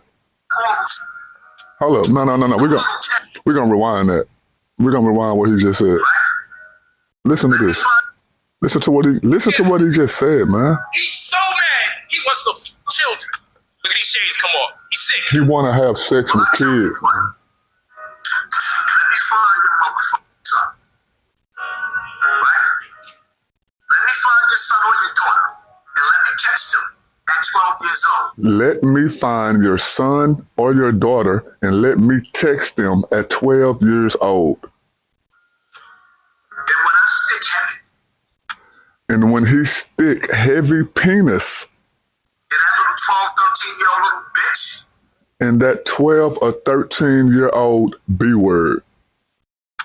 Hold up. No. We're gonna rewind that. We're gonna rewind what he just said. Listen to this. Listen to what he just said, man. He's so mad, he wants to f children. Look at these shades come off. He's sick. He want to have sex with kids, man. Let me find your motherfucking son. Right? Let me find your son or your daughter. And let me catch them at 12 years old. Let me find your son or your daughter and let me text them at 12 years old. And when I stick heavy. And when he stick heavy penis And that little 12, 13-year-old little bitch, in that 12 or 13-year-old B word,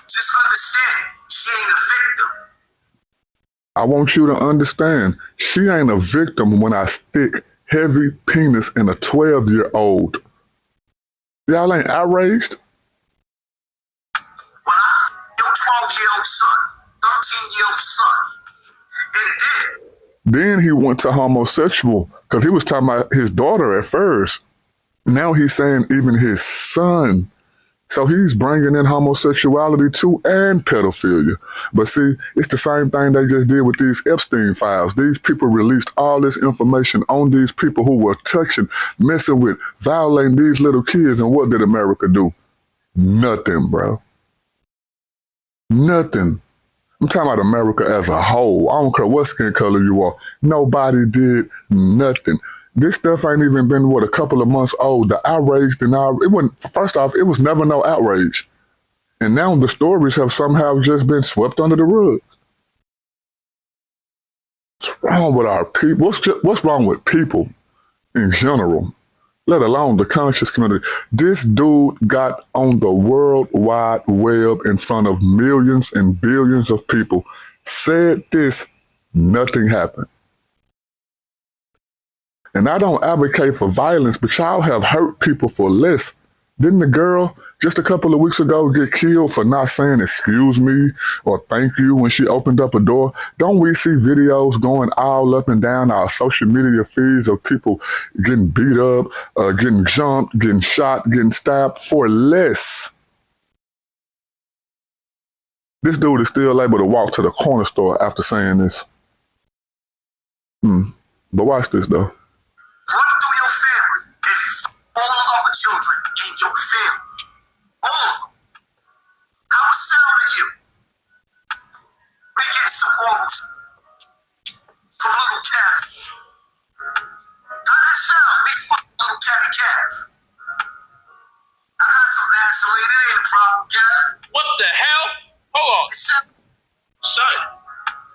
just understand, she ain't a victim. I want you to understand, she ain't a victim when I stick heavy penis in a 12-year-old. Y'all ain't outraged? When I your 12-year-old son, 13-year-old son, and Then he went to homosexual because he was talking about his daughter at first. Now he's saying even his son. So he's bringing in homosexuality too and pedophilia. But see, it's the same thing they just did with these Epstein files. These people released all this information on these people who were touching, messing with, violating these little kids. And what did America do? Nothing, bro. Nothing. I'm talking about America as a whole. I don't care what skin color you are. Nobody did nothing. This stuff ain't even been, a couple of months old. The outrage, it wasn't, first off, it was never no outrage. And now the stories have somehow just been swept under the rug. What's wrong with our people? What's wrong with people in general, let alone the conscious community? This dude got on the World Wide Web in front of millions and billions of people, said this, nothing happened. And I don't advocate for violence, but y'all have hurt people for less. Didn't the girl just a couple of weeks ago get killed for not saying excuse me or thank you when she opened up a door? Don't we see videos going all up and down our social media feeds of people getting beat up, getting jumped, getting shot, getting stabbed for less? This dude is still able to walk to the corner store after saying this. But watch this though. run through your family and all the other children in your family. All of them. How it sound to you? We getting some morals from little Kev. How that sound? Me fuck little Kevy Kev. I got some Vaseline. It ain't a problem, Kev. What the hell? Hold on. Son,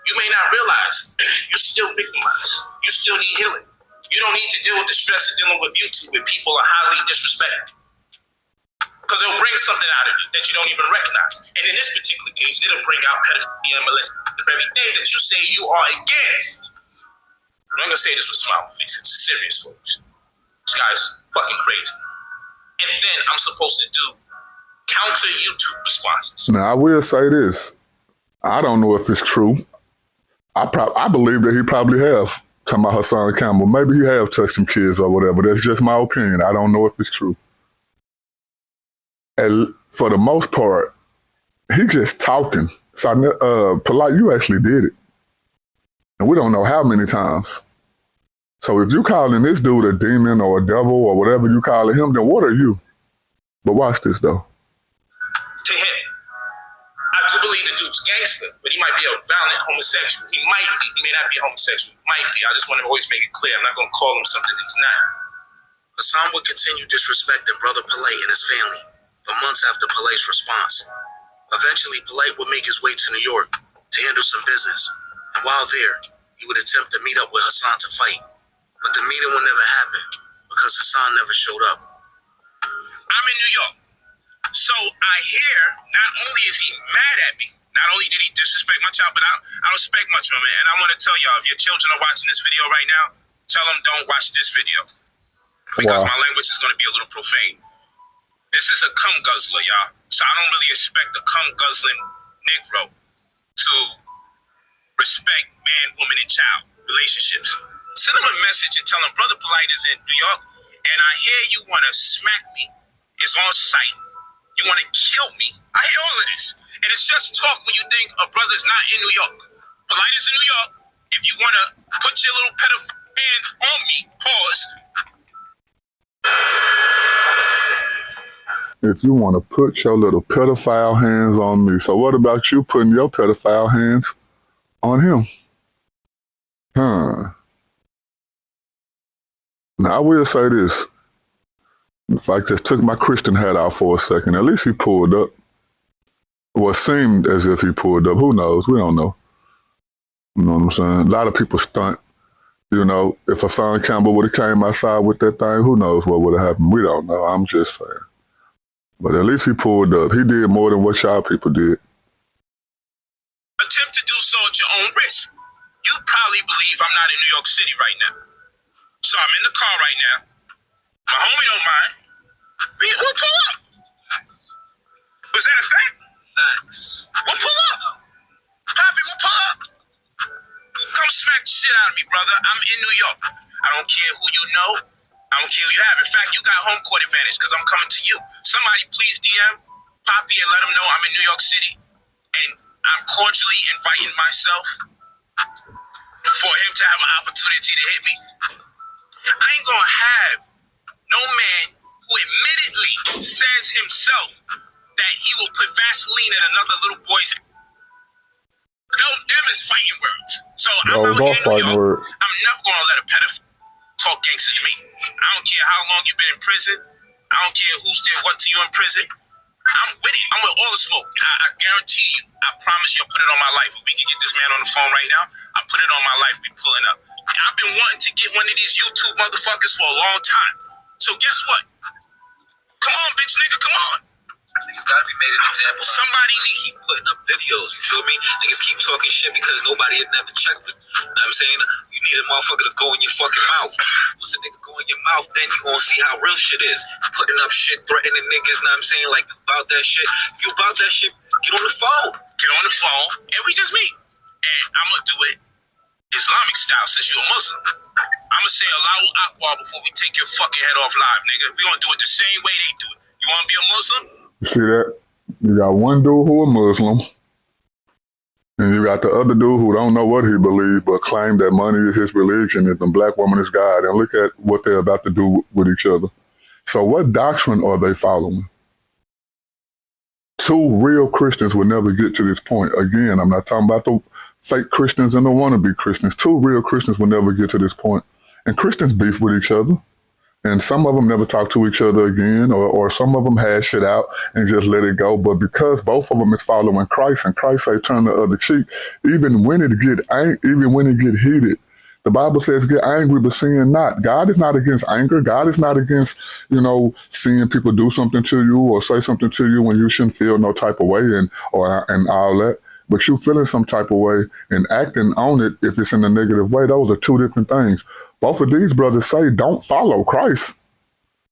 you may not realize you're still victimized. You still need healing. You don't need to deal with the stress of dealing with YouTube when people are highly disrespected. Because it'll bring something out of you that you don't even recognize. And in this particular case, it'll bring out pedophilia and molestation, the very thing that you say you are against. I'm not going to say this with a smile on my face. It's serious, folks. This guy's fucking crazy. And then I'm supposed to do counter YouTube responses. Now, I will say this. I don't know if it's true. I believe that he probably have. Talking about Hassan Campbell. Maybe he have touched some kids or whatever. That's just my opinion. I don't know if it's true. And for the most part, he just talking. So, Polite, you actually did it. And we don't know how many times. So if you calling this dude a demon or a devil or whatever you calling him, then what are you? But watch this, though. To him, I do believe the dude's gangster, but he might be a violent homosexual. He might be. He may not be homosexual. He might be. I just want to always make it clear. I'm not going to call him something that he's not. Hassan would continue disrespecting Brother Polite and his family for months after Polite's response. Eventually, Polite would make his way to New York to handle some business, and while there, he would attempt to meet up with Hassan to fight. But the meeting would never happen because Hassan never showed up. I'm in New York, so I hear not only is he mad at me, not only did he disrespect my child, but I don't respect much of him, and I want to tell y'all, if your children are watching this video right now, tell them don't watch this video because my language is going to be a little profane. This is a cum guzzler, y'all. So I don't really expect a cum guzzling Negro to respect man, woman, and child relationships. Send him a message and tell him Brother Polite is in New York, and I hear you want to smack me. It's on sight. You want to kill me. I hear all of this. And it's just talk when you think a brother's not in New York. Polite is in New York. If you want to put your little pedophile hands on me, pause. If you want to put your little pedophile hands on me. So what about you putting your pedophile hands on him? Now, I will say this. If I just took my Christian hat off for a second, at least he pulled up. Well, it seemed as if he pulled up. Who knows? We don't know. You know what I'm saying? A lot of people stunt. You know, if Hassan Campbell would have came outside with that thing, who knows what would have happened? We don't know. I'm just saying. But at least he pulled up. He did more than what y'all people did. Attempt to do so at your own risk. You probably believe I'm not in New York City right now. So I'm in the car right now. My homie don't mind. We'll pull up. Was that a fact? Facts. We'll pull up. Poppy, we'll pull up. Come smack the shit out of me, brother. I'm in New York. I don't care who you know. I don't care who you have. In fact, you got home court advantage because I'm coming to you. Somebody please DM Poppy and let him know I'm in New York City. And I'm cordially inviting myself for him to have an opportunity to hit me. I ain't gonna have no man who admittedly says himself that he will put Vaseline in another little boy's. Them is fighting words. So I'm out here in New York. I'm never gonna let a pedophile talk gangster to me. I don't care how long you've been in prison. I don't care who did what to you in prison. I'm with it. I'm with all the smoke. I guarantee you. I promise you I'll put it on my life. If we can get this man on the phone right now, I'll put it on my life. We pulling up. I've been wanting to get one of these YouTube motherfuckers for a long time. So guess what? Come on, bitch nigga, come on. Niggas gotta be made an example. Somebody need keep putting up videos, you feel me? Niggas keep talking shit because nobody had never checked it. You know what I'm saying? You need a motherfucker to go in your fucking mouth. Once a nigga go in your mouth, then you gonna see how real shit is. Putting up shit, threatening niggas, know what I'm saying? Like, about that shit. If you about that shit, get on the phone. Get on the phone, and we just meet. And I'm gonna do it Islamic style since you're a Muslim. I'm gonna say Allahu Akbar before we take your fucking head off live, nigga. We gonna do it the same way they do it. You wanna be a Muslim? You see that? You got one dude who a Muslim, and you got the other dude who don't know what he believes, but claim that money is his religion and the black woman is God. And look at what they're about to do with each other. So what doctrine are they following? Two real Christians would never get to this point. Again, I'm not talking about the fake Christians and the wannabe Christians. Two real Christians will never get to this point. And Christians beef with each other. And some of them never talk to each other again, or some of them hash it out and just let it go. But because both of them is following Christ, and Christ say turn the other cheek, even when it get heated, the Bible says get angry but sin not. God is not against anger. God is not against, seeing people do something to you or say something to you when you shouldn't feel no type of way and all that. But you feeling some type of way and acting on it if it's in a negative way, those are two different things. Both of these brothers say don't follow Christ.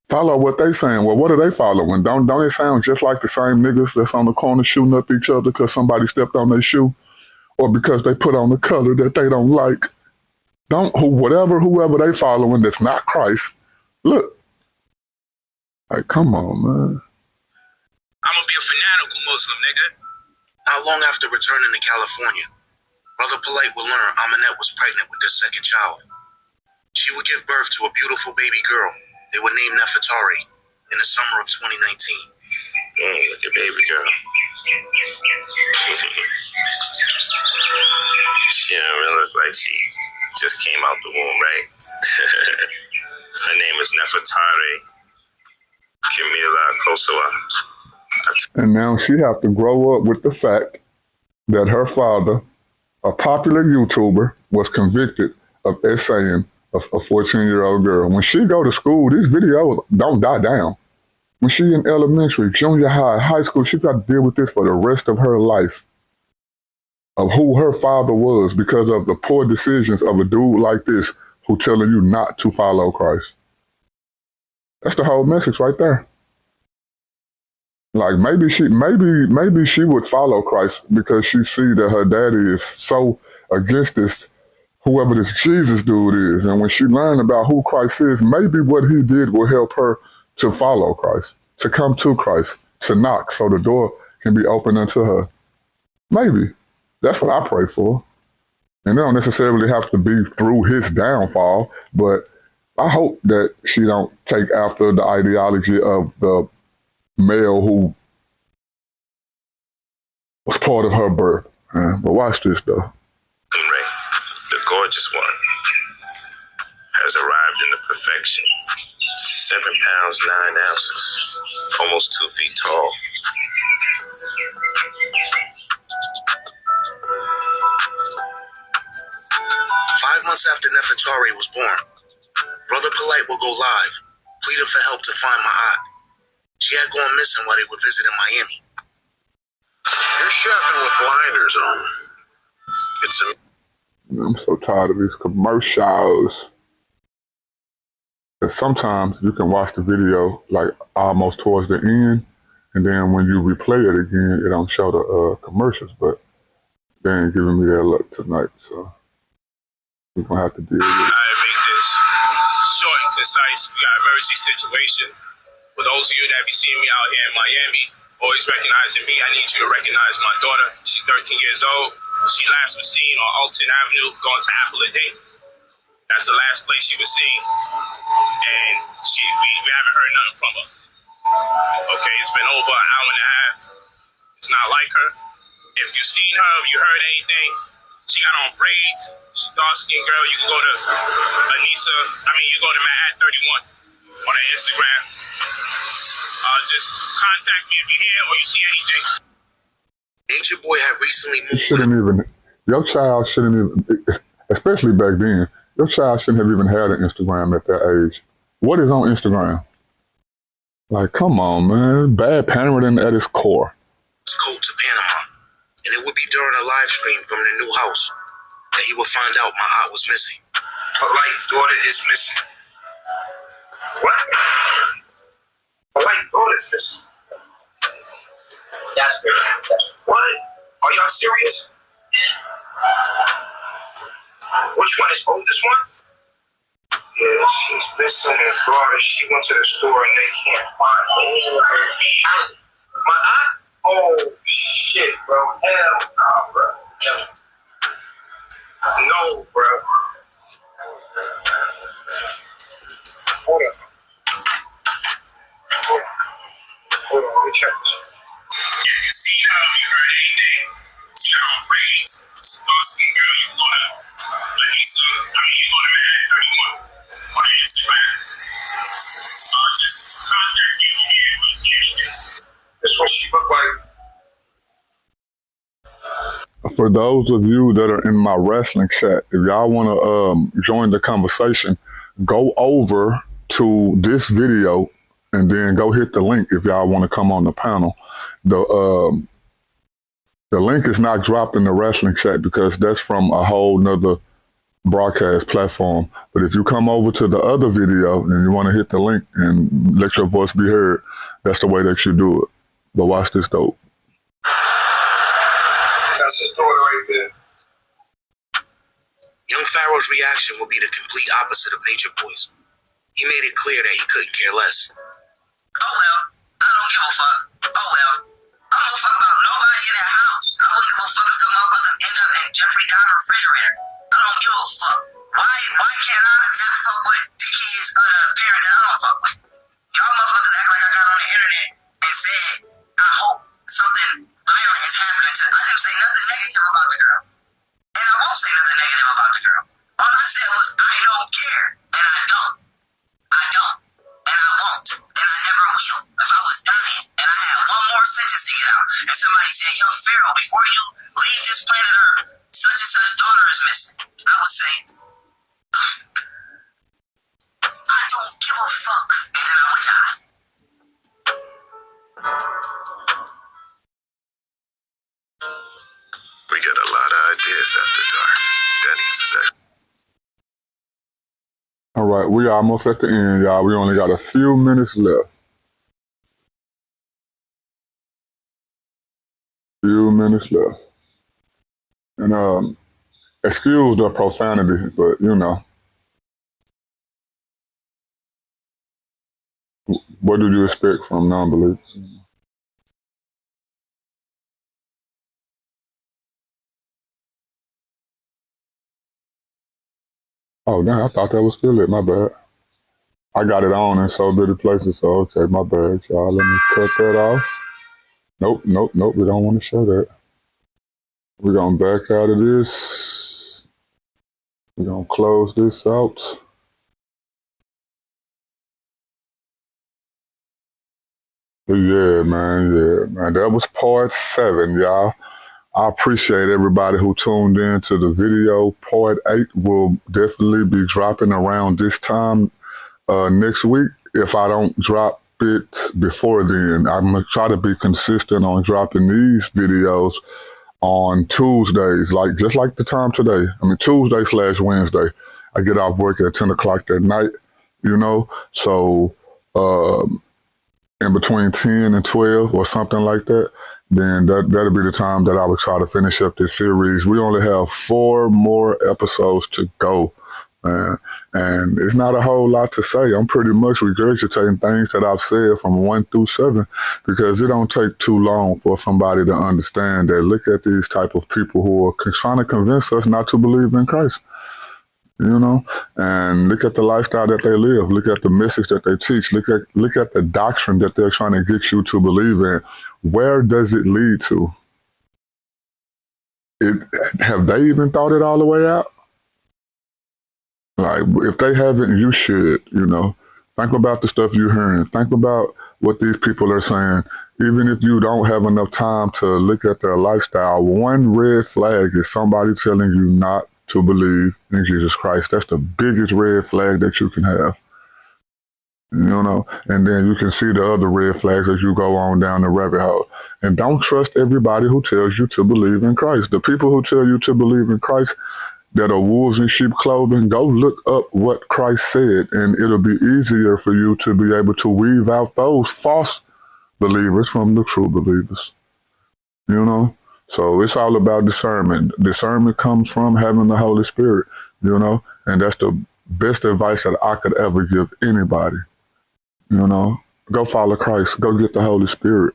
Follow what they saying. Well, what are they following? Don't they sound just like the same niggas that's on the corner shooting up each other because somebody stepped on their shoe or because they put on a color that they don't like? Whoever they following that's not Christ, look. Like, come on, man. I'm gonna be a fanatical Muslim, nigga. Not long after returning to California, Brother Polite would learn Aminette was pregnant with their second child. She would give birth to a beautiful baby girl they would name Nefertari in the summer of 2019. Look at baby girl. She don't really look like she just came out the womb, right? Her name is Nefertari Camila Kosowa. And now she have to grow up with the fact that her father, a popular YouTuber, was convicted of essaying a 14-year-old girl. When she go to school, these videos don't die down. When she in elementary, junior high, high school, she got to deal with this for the rest of her life. Of who her father was because of the poor decisions of a dude like this who telling you not to follow Christ. That's the whole message right there. Like maybe she would follow Christ because she see that her daddy is so against this, whoever this Jesus dude is. And when she learned about who Christ is, maybe what he did will help her to follow Christ, to come to Christ, to knock so the door can be opened unto her. Maybe. That's what I pray for. And it don't necessarily have to be through his downfall, but I hope that she don't take after the ideology of the male who was part of her birth. But watch this, though. Ray, the gorgeous one, has arrived in the perfection. 7 pounds, 9 ounces, almost 2 feet tall. months after Nefertari was born, Brother Polite will go live, pleading for help to find my aunt. She had gone missing while they were visiting Miami. You're shopping with blinders on. I'm so tired of these commercials. And sometimes you can watch the video like almost towards the end, and then when you replay it again, it don't show the commercials, but they ain't giving me that luck tonight, so we're gonna have to deal with it. I make this short and concise. We got an emergency situation. For those of you that be seeing me out here in Miami, always recognizing me, I need you to recognize my daughter. She's 13 years old. She last was seen on Alton Avenue going to Apple a Day. That's the last place she was seen. And we haven't heard nothing from her. Okay, it's been over an hour and a half. It's not like her. If you've seen her, if you heard anything, she got on braids. She's a dark-skinned girl. You can go to you go to Manhattan 31 on her Instagram. Just contact me if you hear or you see anything. Nature Boy had recently moved. Your child shouldn't even, especially back then, your child shouldn't have even had an Instagram at that age. What is on Instagram? Like, come on, man. Bad parenting at its core. Coat to Panama, and it would be during a live stream from the new house that he would find out my aunt was missing. Polite daughter is missing. What? Polite daughter is missing. That's great. What? Are y'all serious? Which one is oldest one? Yeah, she's missing in Florida. She went to the store and they can't find her. My aunt? Oh, shit, bro. Hell no, bro. No, bro. Hold on. Hold on, let me check this. If you see her, you heard anything, she got on braids. Dark-skinned girl, you go to Manhattan 31 on Instagram. Just contact me if you see anything. This is what she looked like. For those of you that are in my wrestling chat, if y'all want to join the conversation, go over to this video and then go hit the link if y'all want to come on the panel. The link is not dropped in the wrestling chat because that's from a whole nother broadcast platform. But if you come over to the other video and you want to hit the link and let your voice be heard, that's the way that you do it. But watch this though. That's his daughter right there. Young Pharaoh's reaction would be the complete opposite of Nature Boy's. He made it clear that he couldn't care less. Oh well, I don't give a fuck. Oh well, I don't give a fuck about nobody in that house. I wouldn't give a fuck if the motherfuckers end up in Jeffrey Dahmer's refrigerator. I don't give a fuck. Why can't I not fuck with the kids or the parent that I don't fuck with? Y'all motherfuckers act like I got on the internet and said, I hope something violent is happening to. I didn't say nothing negative about the girl. And I won't say nothing negative about the girl. All I said was, I don't care. And I don't. I don't. And I won't. And I never will. If I was dying and I had one more sentence to get out, and somebody said, Young Pharaoh, before you leave this planet Earth, such and such daughter is missing, I would say, I don't give a fuck. And then I would die. We get a lot of ideas after dark. Denny's is actually. All right, we are almost at the end, y'all. We only got a few minutes left. And excuse the profanity, but you know, what do you expect from non-believers? Oh, damn, I thought that was still it. My bad. I got it on in so many places, so okay, my bad, y'all. Let me cut that off. Nope. We don't want to show that. We're going to back out of this. We're going to close this out. Yeah, man. That was part 7, y'all. I appreciate everybody who tuned in to the video. Part 8 will definitely be dropping around this time next week. If I don't drop it before then, I'm going to try to be consistent on dropping these videos on Tuesdays, just like the time today. I mean, Tuesday/Wednesday. I get off work at 10 o'clock that night, so in between 10 and 12 or something like that, then that'll be the time that I would try to finish up this series. We only have 4 more episodes to go, man. And it's not a whole lot to say. I'm pretty much regurgitating things that I've said from 1 through 7 because it don't take too long for somebody to understand that. Look at these type of people who are trying to convince us not to believe in Christ. And look at the lifestyle that they live. Look at the message that they teach. Look at the doctrine that they're trying to get you to believe in. Where does it lead to? Have they even thought it all the way out? Like, if they haven't, you should, Think about the stuff you're hearing. Think about what these people are saying. Even if you don't have enough time to look at their lifestyle, one red flag is somebody telling you not to believe in Jesus Christ. That's the biggest red flag that you can have. And then you can see the other red flags as you go on down the rabbit hole. And don't trust everybody who tells you to believe in Christ. The people who tell you to believe in Christ that are wolves in sheep clothing, go look up what Christ said, and it'll be easier for you to be able to weave out those false believers from the true believers. So it's all about discernment. Discernment comes from having the Holy Spirit, and that's the best advice that I could ever give anybody. Go follow Christ. Go get the Holy Spirit.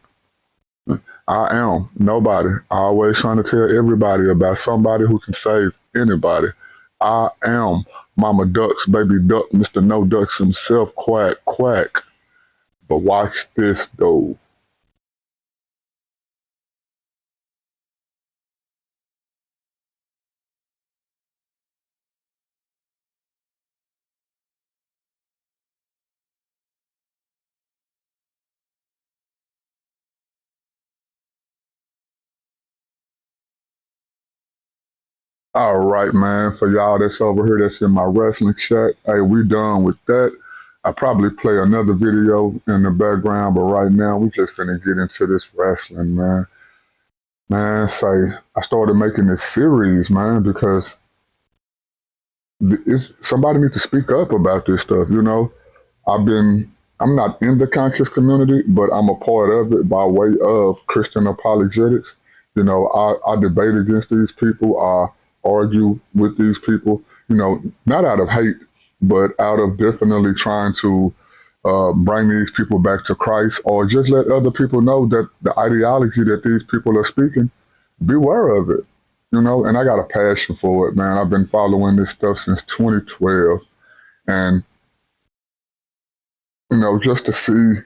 I am nobody. I always trying to tell everybody about somebody who can save anybody. I am Mama Ducks, Baby Duck, Mr. No Ducks himself, quack, quack. But watch this, though. All right, man. For y'all that's over here that's in my wrestling chat, hey, we done with that. I probably play another video in the background, but right now we just finna get into this wrestling, man. Man, I started making this series, man, because somebody needs to speak up about this stuff, I'm not in the conscious community, but I'm a part of it by way of Christian apologetics. I debate against these people. I argue with these people, not out of hate, but out of definitely trying to bring these people back to Christ, or just let other people know that the ideology that these people are speaking, beware of it, and I got a passion for it, man. I've been following this stuff since 2012, and just to see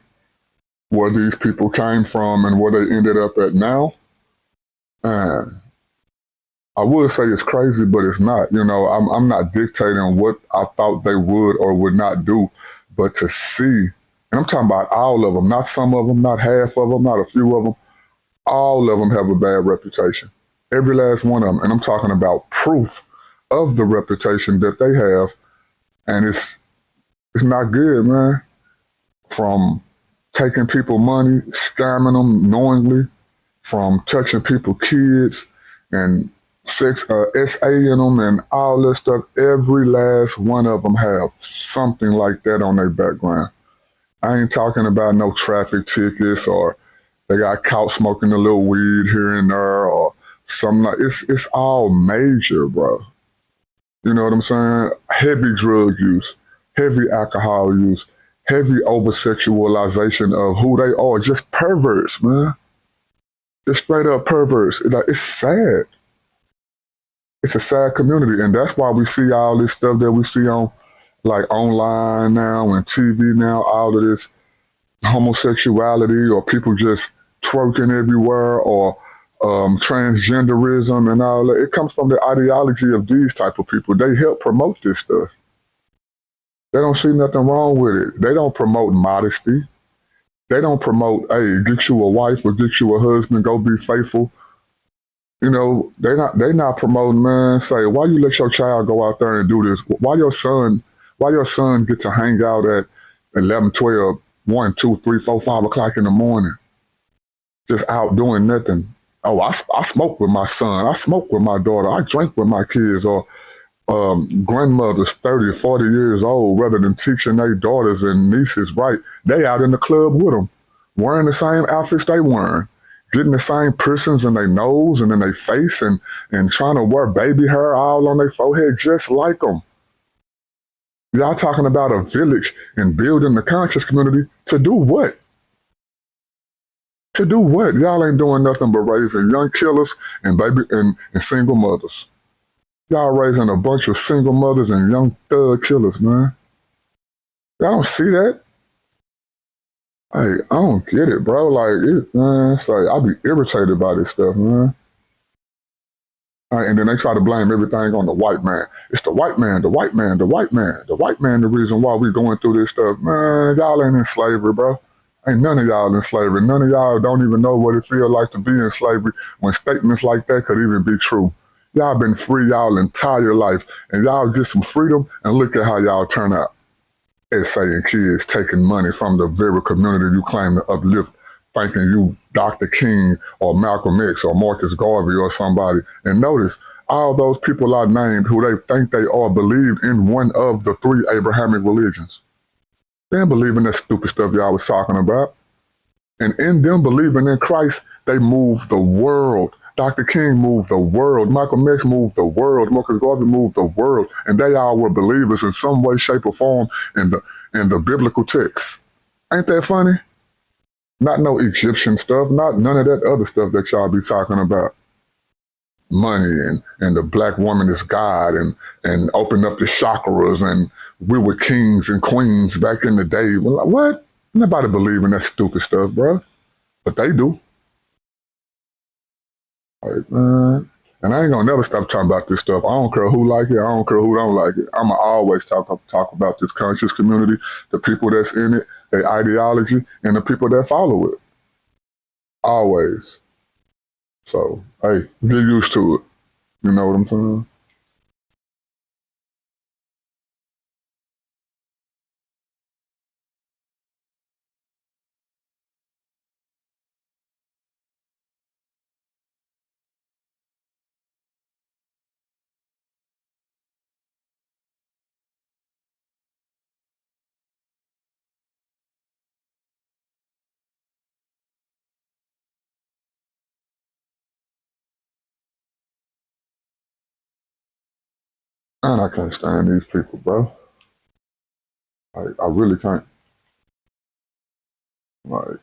where these people came from and where they ended up at now. And I would say it's crazy, but it's not. I'm not dictating what I thought they would or would not do, but to see, and I'm talking about all of them, not some of them, not half of them, not a few of them. All of them have a bad reputation. Every last one of them. And I'm talking about proof of the reputation that they have. And it's not good, man. From taking people money, scamming them knowingly, from touching people's kids and SAing them and all that stuff. Every last one of them have something like that on their background. I ain't talking about no traffic tickets or they got caught smoking a little weed here and there or something like it's all major, bro. You know what I'm saying? Heavy drug use, heavy alcohol use, heavy over-sexualization of who they are. Just perverts, man. Just straight up perverts. It's sad. It's a sad community. And that's why we see all this stuff that we see on online now and TV now, all of this homosexuality or people just twerking everywhere or transgenderism and all that. It comes from the ideology of these type of people. They help promote this stuff. They don't see nothing wrong with it. They don't promote modesty. They don't promote, hey, get you a wife or get you a husband, go be faithful. You know, they not promoting, man. Say, why you let your child go out there and do this? Why your son get to hang out at 11, 12, 1, 2, 3, 4, 5 o'clock in the morning, just out doing nothing? Oh, I smoke with my son. I smoke with my daughter. I drink with my kids. Or grandmothers 30, 40 years old, rather than teaching their daughters and nieces right, they out in the club with them, wearing the same outfits they wearing, getting the same piercings in their nose and in their face, and trying to wear baby hair all on their forehead just like them. Y'all talking about a village and building the conscious community to do what? To do what? Y'all ain't doing nothing but raising young killers and baby and single mothers. Y'all raising a bunch of single mothers and young thug killers, man. Y'all don't see that? Hey, I don't get it, bro. Like, man, it's like, I be irritated by this stuff, man. And then they try to blame everything on the white man. It's the white man, the white man, the white man. The white man the reason why we going through this stuff. Man, y'all ain't in slavery, bro. Ain't none of y'all in slavery. None of y'all don't even know what it feels like to be in slavery when statements like that could even be true. Y'all been free y'all entire life, and y'all get some freedom, and look at how y'all turn out. It's saying kids taking money from the very community you claim to uplift, thinking you Dr. King or Malcolm X or Marcus Garvey or somebody. And notice, all those people are named who they think they are believe in one of the 3 Abrahamic religions. They didn't believe in that stupid stuff y'all was talking about. And in them believing in Christ, they moved the world. Dr. King moved the world. Malcolm X moved the world. Marcus Garvey moved the world. And they all were believers in some way, shape, or form in the biblical text. Ain't that funny? Not no Egyptian stuff, not none of that other stuff that y'all be talking about. Money and the black woman is God and open up the chakras and we were kings and queens back in the day. Well, like, what? Nobody believe in that stupid stuff, bro. But they do. Like, man. And I ain't gonna never stop talking about this stuff. I don't care who like it. I don't care who don't like it. I'ma always talk about this conscious community, the people that's in it, their ideology, and the people that follow it. Always. So, hey, get used to it. You know what I'm saying? Man, I can't stand these people, bro. Like, I really can't. Like,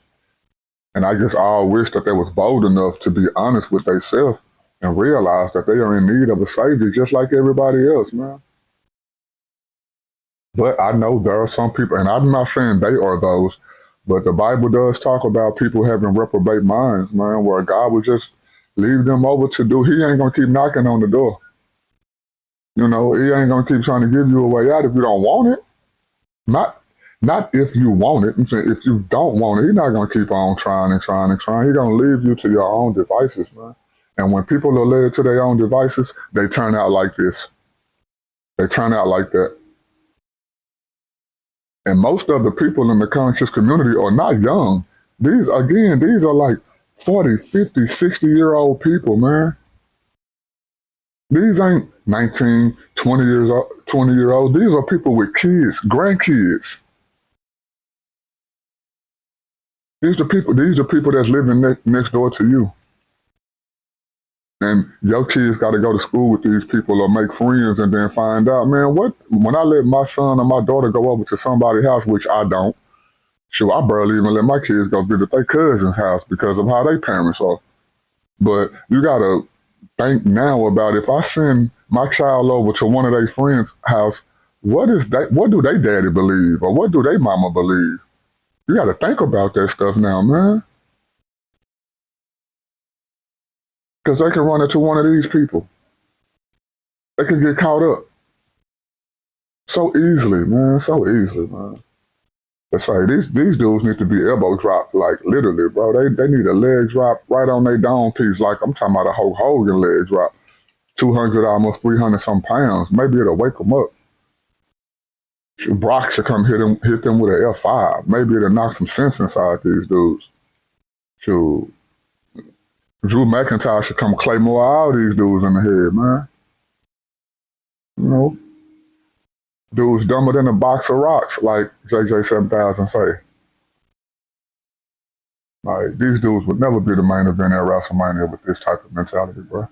and I just all wish that they was bold enough to be honest with themselves and realize that they are in need of a savior just like everybody else, man. But I know there are some people, and I'm not saying they are those, but the Bible does talk about people having reprobate minds, man, where God would just leave them over to do. He ain't gonna keep knocking on the door. You know, he ain't gonna keep trying to give you a way out if you don't want it. Not not if you want it. I'm saying if you don't want it, he's not gonna keep on trying and trying and trying. He's gonna leave you to your own devices, man. And when people are led to their own devices, they turn out like this. They turn out like that. And most of the people in the conscious community are not young. These are like 40, 50, 60-year-old people, man. These ain't 19, 20-year-olds. These are people with kids, grandkids. These are people that's living next door to you. And your kids got to go to school with these people or make friends and then find out, man, when I let my son or my daughter go over to somebody's house, which I don't, shoot, I barely even let my kids go visit their cousin's house because of how their parents are. But you got to think now about if I send my child over to one of their friends' house, what do they daddy believe or what do they mama believe? You got to think about that stuff now, man. Because they can run into one of these people. They can get caught up so easily, man. So easily, man. Let's say these dudes need to be elbow dropped, like literally, bro. They need a leg drop right on their dome piece. Like I'm talking about a Hulk Hogan leg drop. 200, almost 300 some pounds. Maybe it'll wake them up. Brock should come hit them with an F5. Maybe it'll knock some sense inside these dudes. Shoot. Drew McIntyre should come claymore all these dudes in the head, man. You know, dudes dumber than a box of rocks, like JJ7000 say. Like, these dudes would never be the main event at WrestleMania with this type of mentality, bro.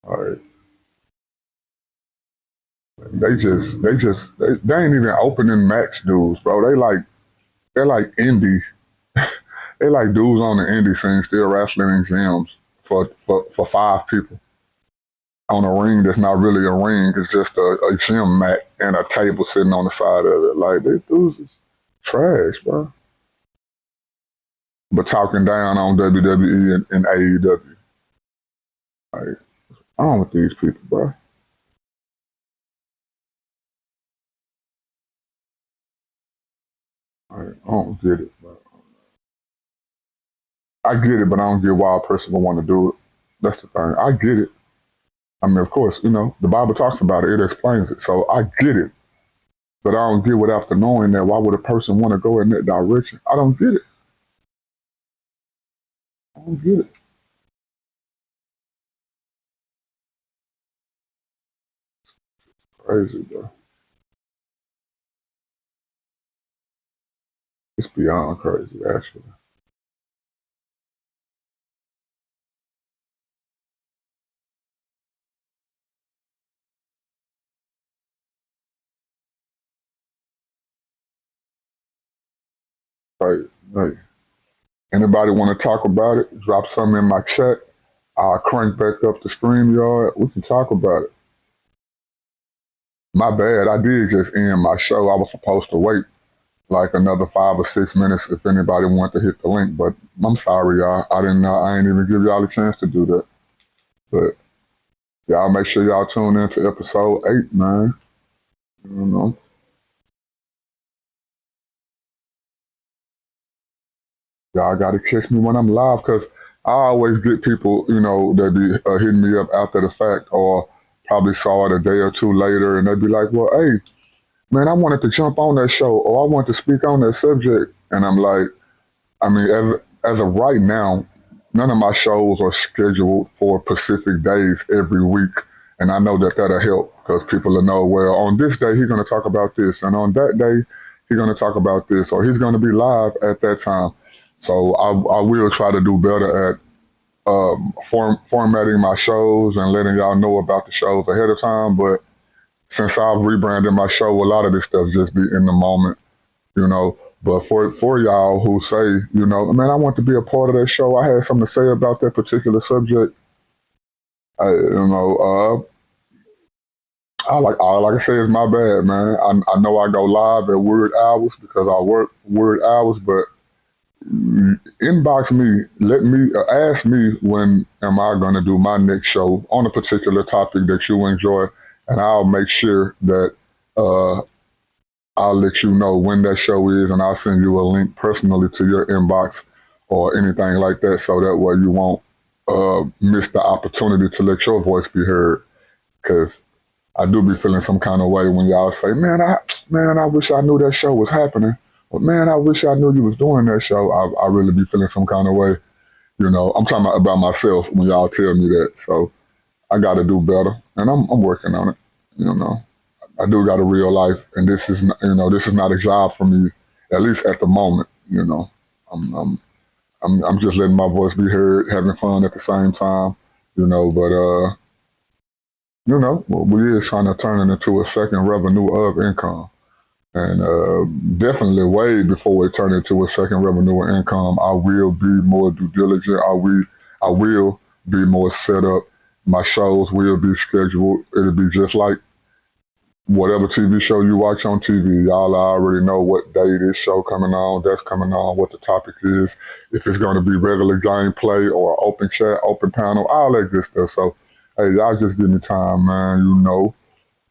Like, they ain't even opening match dudes, bro. They're like indie. They like dudes on the indie scene still wrestling in gyms for 5 people on a ring that's not really a ring. It's just a gym mat and a table sitting on the side of it. Like, these dudes is trash, bro. But talking down on WWE and AEW. Like, what's wrong with these people, bro? Like, I don't get it, bro. I get it, but I don't get why a person would want to do it. That's the thing. I get it. I mean, of course, you know, the Bible talks about it. It explains it. So I get it. But I don't get what after knowing that, why would a person want to go in that direction? I don't get it. I don't get it. Crazy, bro. It's beyond crazy, actually. Like, anybody want to talk about it? Drop something in my chat. I'll crank back up the StreamYard. We can talk about it. My bad. I did just end my show. I was supposed to wait like another 5 or 6 minutes if anybody wanted to hit the link. But I'm sorry, y'all. I ain't even give y'all a chance to do that. But y'all make sure y'all tune in to episode 8, man. You know. Y'all got to catch me when I'm live because I always get people, you know, that be hitting me up after the fact or probably saw it a day or two later and they be like, well, hey, man, I wanted to jump on that show or I want to speak on that subject. And I'm like, I mean, as of right now, none of my shows are scheduled for Pacific days every week. And I know that that'll help because people will know, well, on this day, he's going to talk about this. And on that day, he's going to talk about this. Or he's going to be live at that time. So I will try to do better at formatting my shows and letting y'all know about the shows ahead of time. But since I've rebranded my show, a lot of this stuff just be in the moment, you know. But for y'all who say, you know, man, I want to be a part of that show. I had something to say about that particular subject. All I can say is my bad, man. I know I go live at weird hours because I work weird hours, but inbox me, ask me when am I going to do my next show on a particular topic that you enjoy, and I'll make sure that I'll let you know when that show is, and I'll send you a link personally to your inbox or anything like that, so that way you won't miss the opportunity to let your voice be heard. Because I do be feeling some kind of way when y'all say, man, I wish I knew that show was happening. But man, I wish I knew you was doing that show. I really be feeling some kind of way. You know, I'm talking about myself when y'all tell me that. So I got to do better, and I'm working on it. You know, I do got a real life, and this is not a job for me, at least at the moment. You know, I'm just letting my voice be heard, having fun at the same time. You know, but you know, we is trying to turn it into a second revenue of income. And definitely way before it turned into a second revenue of income, I will be more due diligent. I will be more set up. My shows will be scheduled. It'll be just like whatever TV show you watch on TV. Y'all already know what day this show coming on, that's coming on, what the topic is, if it's going to be regular gameplay or open chat, open panel, all that good stuff. So, hey, y'all just give me time, man, you know.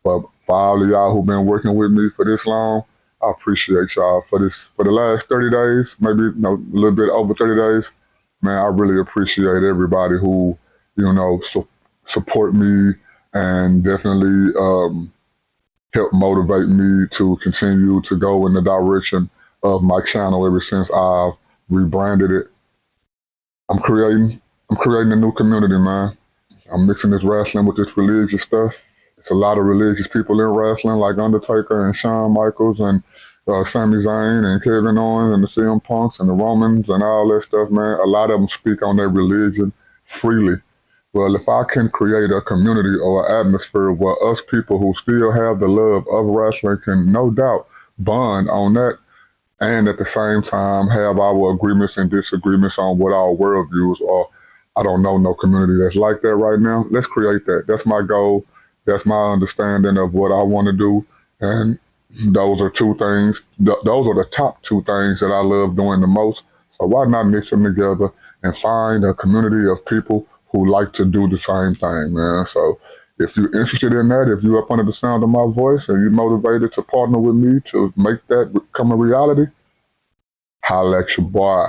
But for all of y'all who've been working with me for this long, I appreciate y'all for this for the last 30 days, maybe a little bit over 30 days. Man, I really appreciate everybody who support me and definitely help motivate me to continue to go in the direction of my channel ever since I've rebranded it. I'm creating I'm creating a new community, man. I'm mixing this wrestling with this religious stuff. It's a lot of religious people in wrestling, like Undertaker and Shawn Michaels and Sami Zayn and Kevin Owens and the CM Punks and the Romans and all that stuff, man. A lot of them speak on their religion freely. Well, if I can create a community or an atmosphere where us people who still have the love of wrestling can no doubt bond on that, and at the same time have our agreements and disagreements on what our worldviews are. I don't know no community that's like that right now. Let's create that. That's my goal. That's my understanding of what I want to do. And those are two things. Those are the top two things that I love doing the most. So why not mix them together and find a community of people who like to do the same thing, man? So if you're interested in that, if you're up under the sound of my voice and you're motivated to partner with me to make that become a reality, holla at your boy.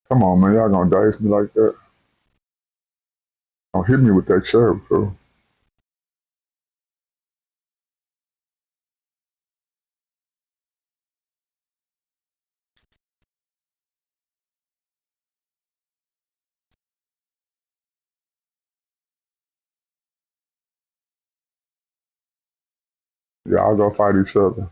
Come on, man. Y'all gonna dice me like that? Don't hit me with that sheriff, bro. Y'all go fight each other.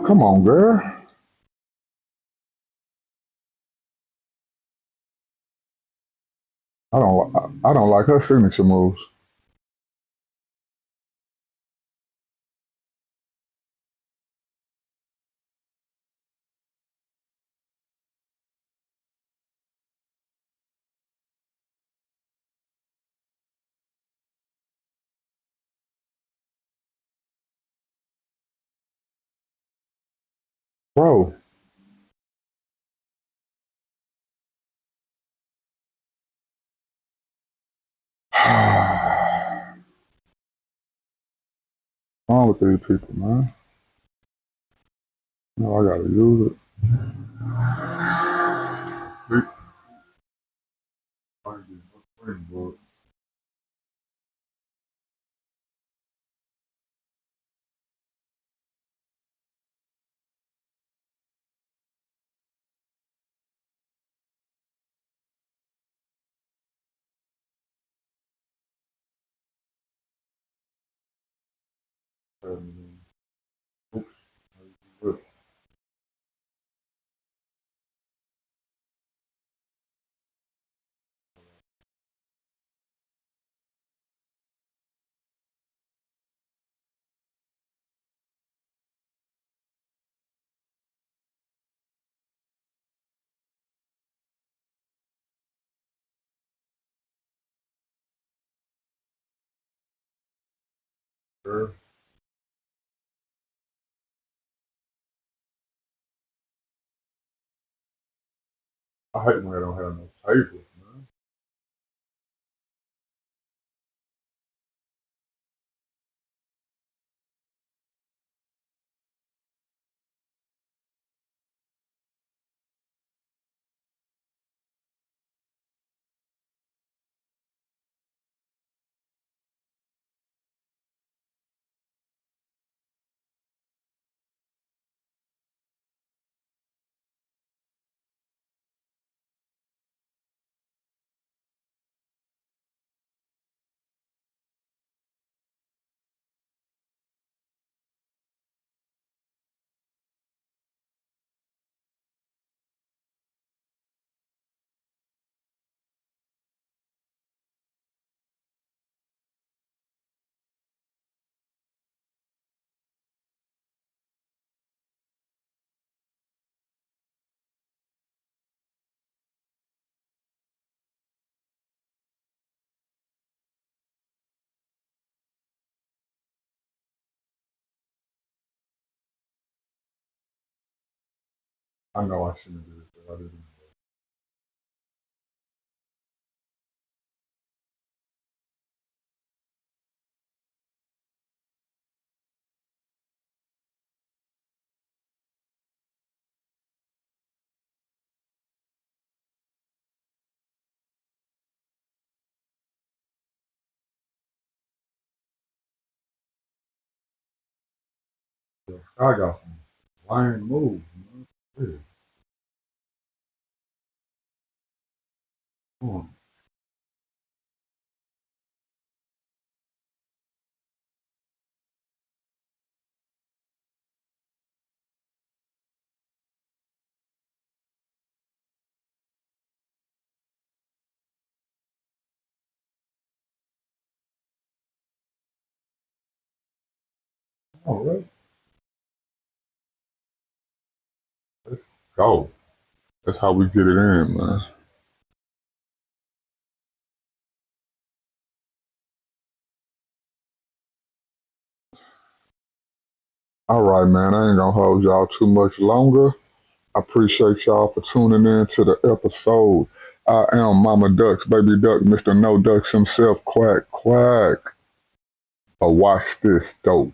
Come on, girl. I don't like her signature moves. Bro. What's wrong with these people, man? No, I gotta use it. Oops. Girl. I hate when they don't have no tables, man. I know I shouldn't do this, but I didn't. I got some lame moves, man. Yeah. Come on. All right. Let's go. That's how we get it in, man. All right, man. I ain't gonna hold y'all too much longer. I appreciate y'all for tuning in to the episode. I am Mama Ducks, Baby Duck, Mr. No Ducks himself, Quack, Quack. But watch this, dope.